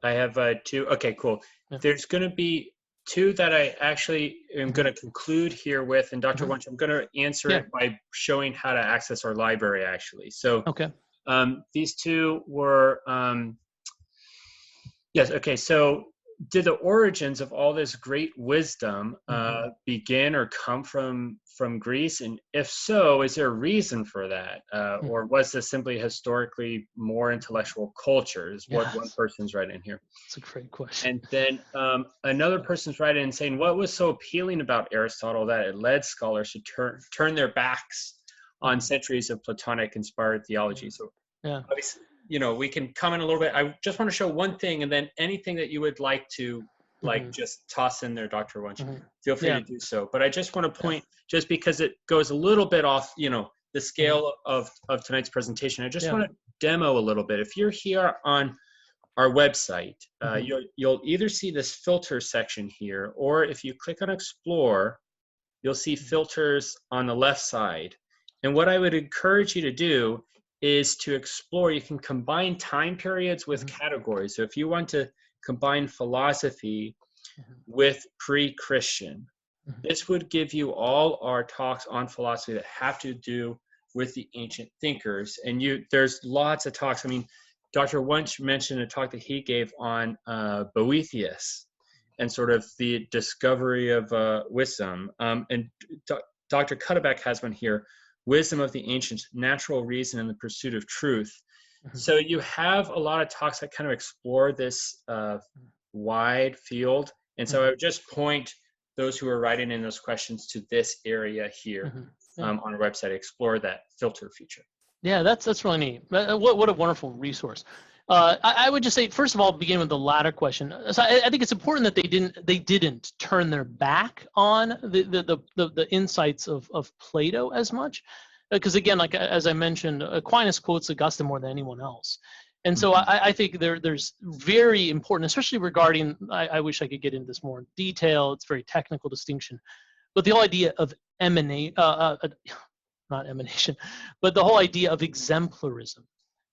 I have 2. Okay, cool. Yeah. There's going to be 2 that I actually am going to conclude here with, and Dr. Wunsch, I'm going to answer it by showing how to access our library, actually. So okay. These 2 were, yes, okay, so did the origins of all this great wisdom begin or come from Greece? And if so, is there a reason for that? Or was this simply historically more intellectual culture is what one person's writing here. That's a great question. And then another person's writing and saying, what was so appealing about Aristotle that it led scholars to turn their backs on centuries of Platonic-inspired theology? So obviously, we can comment a little bit. I just want to show one thing, and then anything that you would like to just toss in there, Dr. Wunsch, feel free to do so. But I just want to point, just because it goes a little bit off, the scale of tonight's presentation, I just want to demo a little bit. If you're here on our website, you'll either see this filter section here, or if you click on Explore, you'll see filters on the left side. And what I would encourage you to do is to explore. You can combine time periods with categories. So if you want to combine philosophy with pre-Christian, this would give you all our talks on philosophy that have to do with the ancient thinkers. And there's lots of talks. I mean, Dr. Wunsch mentioned a talk that he gave on Boethius and sort of the discovery of wisdom. And Dr. Cuddeback has one here, Wisdom of the Ancients, Natural Reason and the Pursuit of Truth. So you have a lot of talks that kind of explore this wide field. And so I would just point those who are writing in those questions to this area here on our website, explore that filter feature. Yeah, that's really neat. What a wonderful resource. I would just say, first of all, begin with the latter question. So I think it's important that they didn't turn their back on the insights of Plato as much, because again, like as I mentioned, Aquinas quotes Augustine more than anyone else, and so I think there's very important, especially regarding. I wish I could get into this more in detail. It's a very technical distinction, but the whole idea of not emanation, but the whole idea of exemplarism.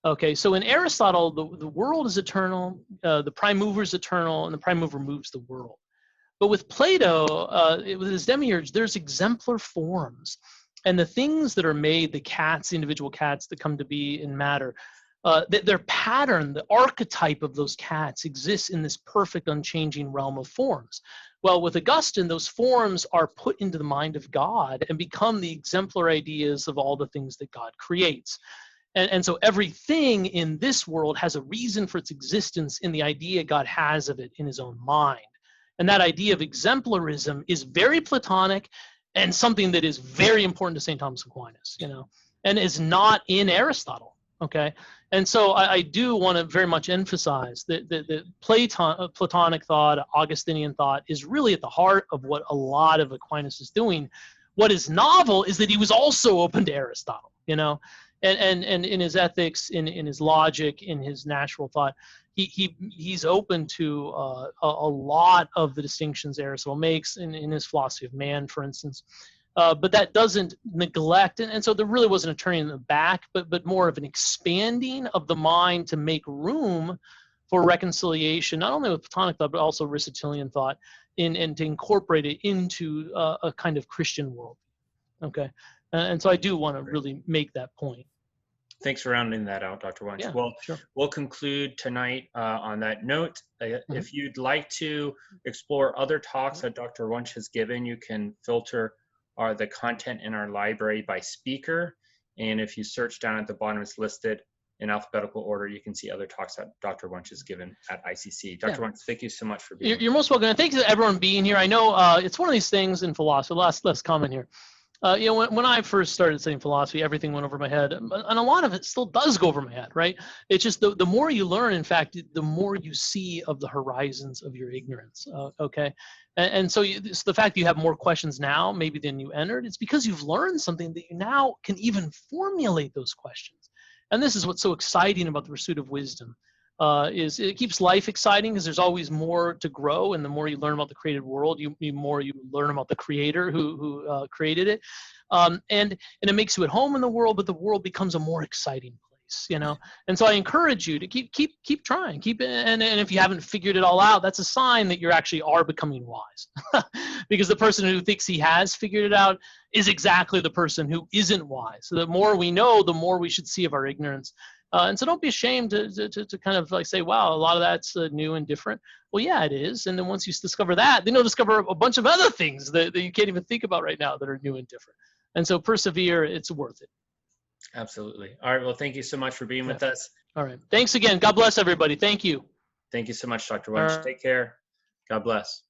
Okay, so in Aristotle, the world is eternal, the prime mover is eternal, and the prime mover moves the world. But with Plato, with his demiurge, there's exemplar forms. And the things that are made, the cats, the individual cats that come to be in matter, their pattern, the archetype of those cats exists in this perfect, unchanging realm of forms. Well, with Augustine, those forms are put into the mind of God and become the exemplar ideas of all the things that God creates. And so everything in this world has a reason for its existence in the idea God has of it in his own mind. And that idea of exemplarism is very Platonic and something that is very important to St. Thomas Aquinas, and is not in Aristotle, okay? And so I do want to very much emphasize that Platonic thought, Augustinian thought, is really at the heart of what a lot of Aquinas is doing. What is novel is that he was also open to Aristotle, and in his ethics, in his logic, in his natural thought, he's open to a lot of the distinctions Aristotle makes in his philosophy of man, for instance. But that doesn't neglect, and so there really wasn't a turning in the back, but more of an expanding of the mind to make room for reconciliation, not only with Platonic thought, but also Aristotelian thought, and to incorporate it into a kind of Christian world. Okay, and so I do want to really make that point. Thanks for rounding that out, Dr. Wunsch. Yeah, well, sure. We'll conclude tonight on that note. If you'd like to explore other talks that Dr. Wunsch has given, you can filter the content in our library by speaker. And if you search down at the bottom, it's listed in alphabetical order. You can see other talks that Dr. Wunsch has given at ICC. Dr. Wunsch, thank you so much for being here. You're most welcome. And thanks to everyone being here. I know it's one of these things in philosophy. Last comment here. When I first started studying philosophy, everything went over my head, and a lot of it still does go over my head, right? It's just the more you learn, in fact, the more you see of the horizons of your ignorance, okay? And so it's the fact that you have more questions now, maybe than you entered, it's because you've learned something that you now can even formulate those questions. And this is what's so exciting about the pursuit of wisdom. Is it keeps life exciting because there's always more to grow, and the more you learn about the created world, the more you learn about the creator who created it, and it makes you at home in the world, but the world becomes a more exciting place, And so I encourage you to keep trying, and if you haven't figured it all out, that's a sign that you actually are becoming wise, because the person who thinks he has figured it out is exactly the person who isn't wise. So the more we know, the more we should see of our ignorance. And so don't be ashamed to kind of like say, wow, a lot of that's new and different. Well, yeah, it is. And then once you discover that, then you'll discover a bunch of other things that you can't even think about right now that are new and different. And so persevere, it's worth it. Absolutely. All right. Well, thank you so much for being with us. All right. Thanks again. God bless everybody. Thank you. Thank you so much, Dr. Wunsch. Take care. God bless.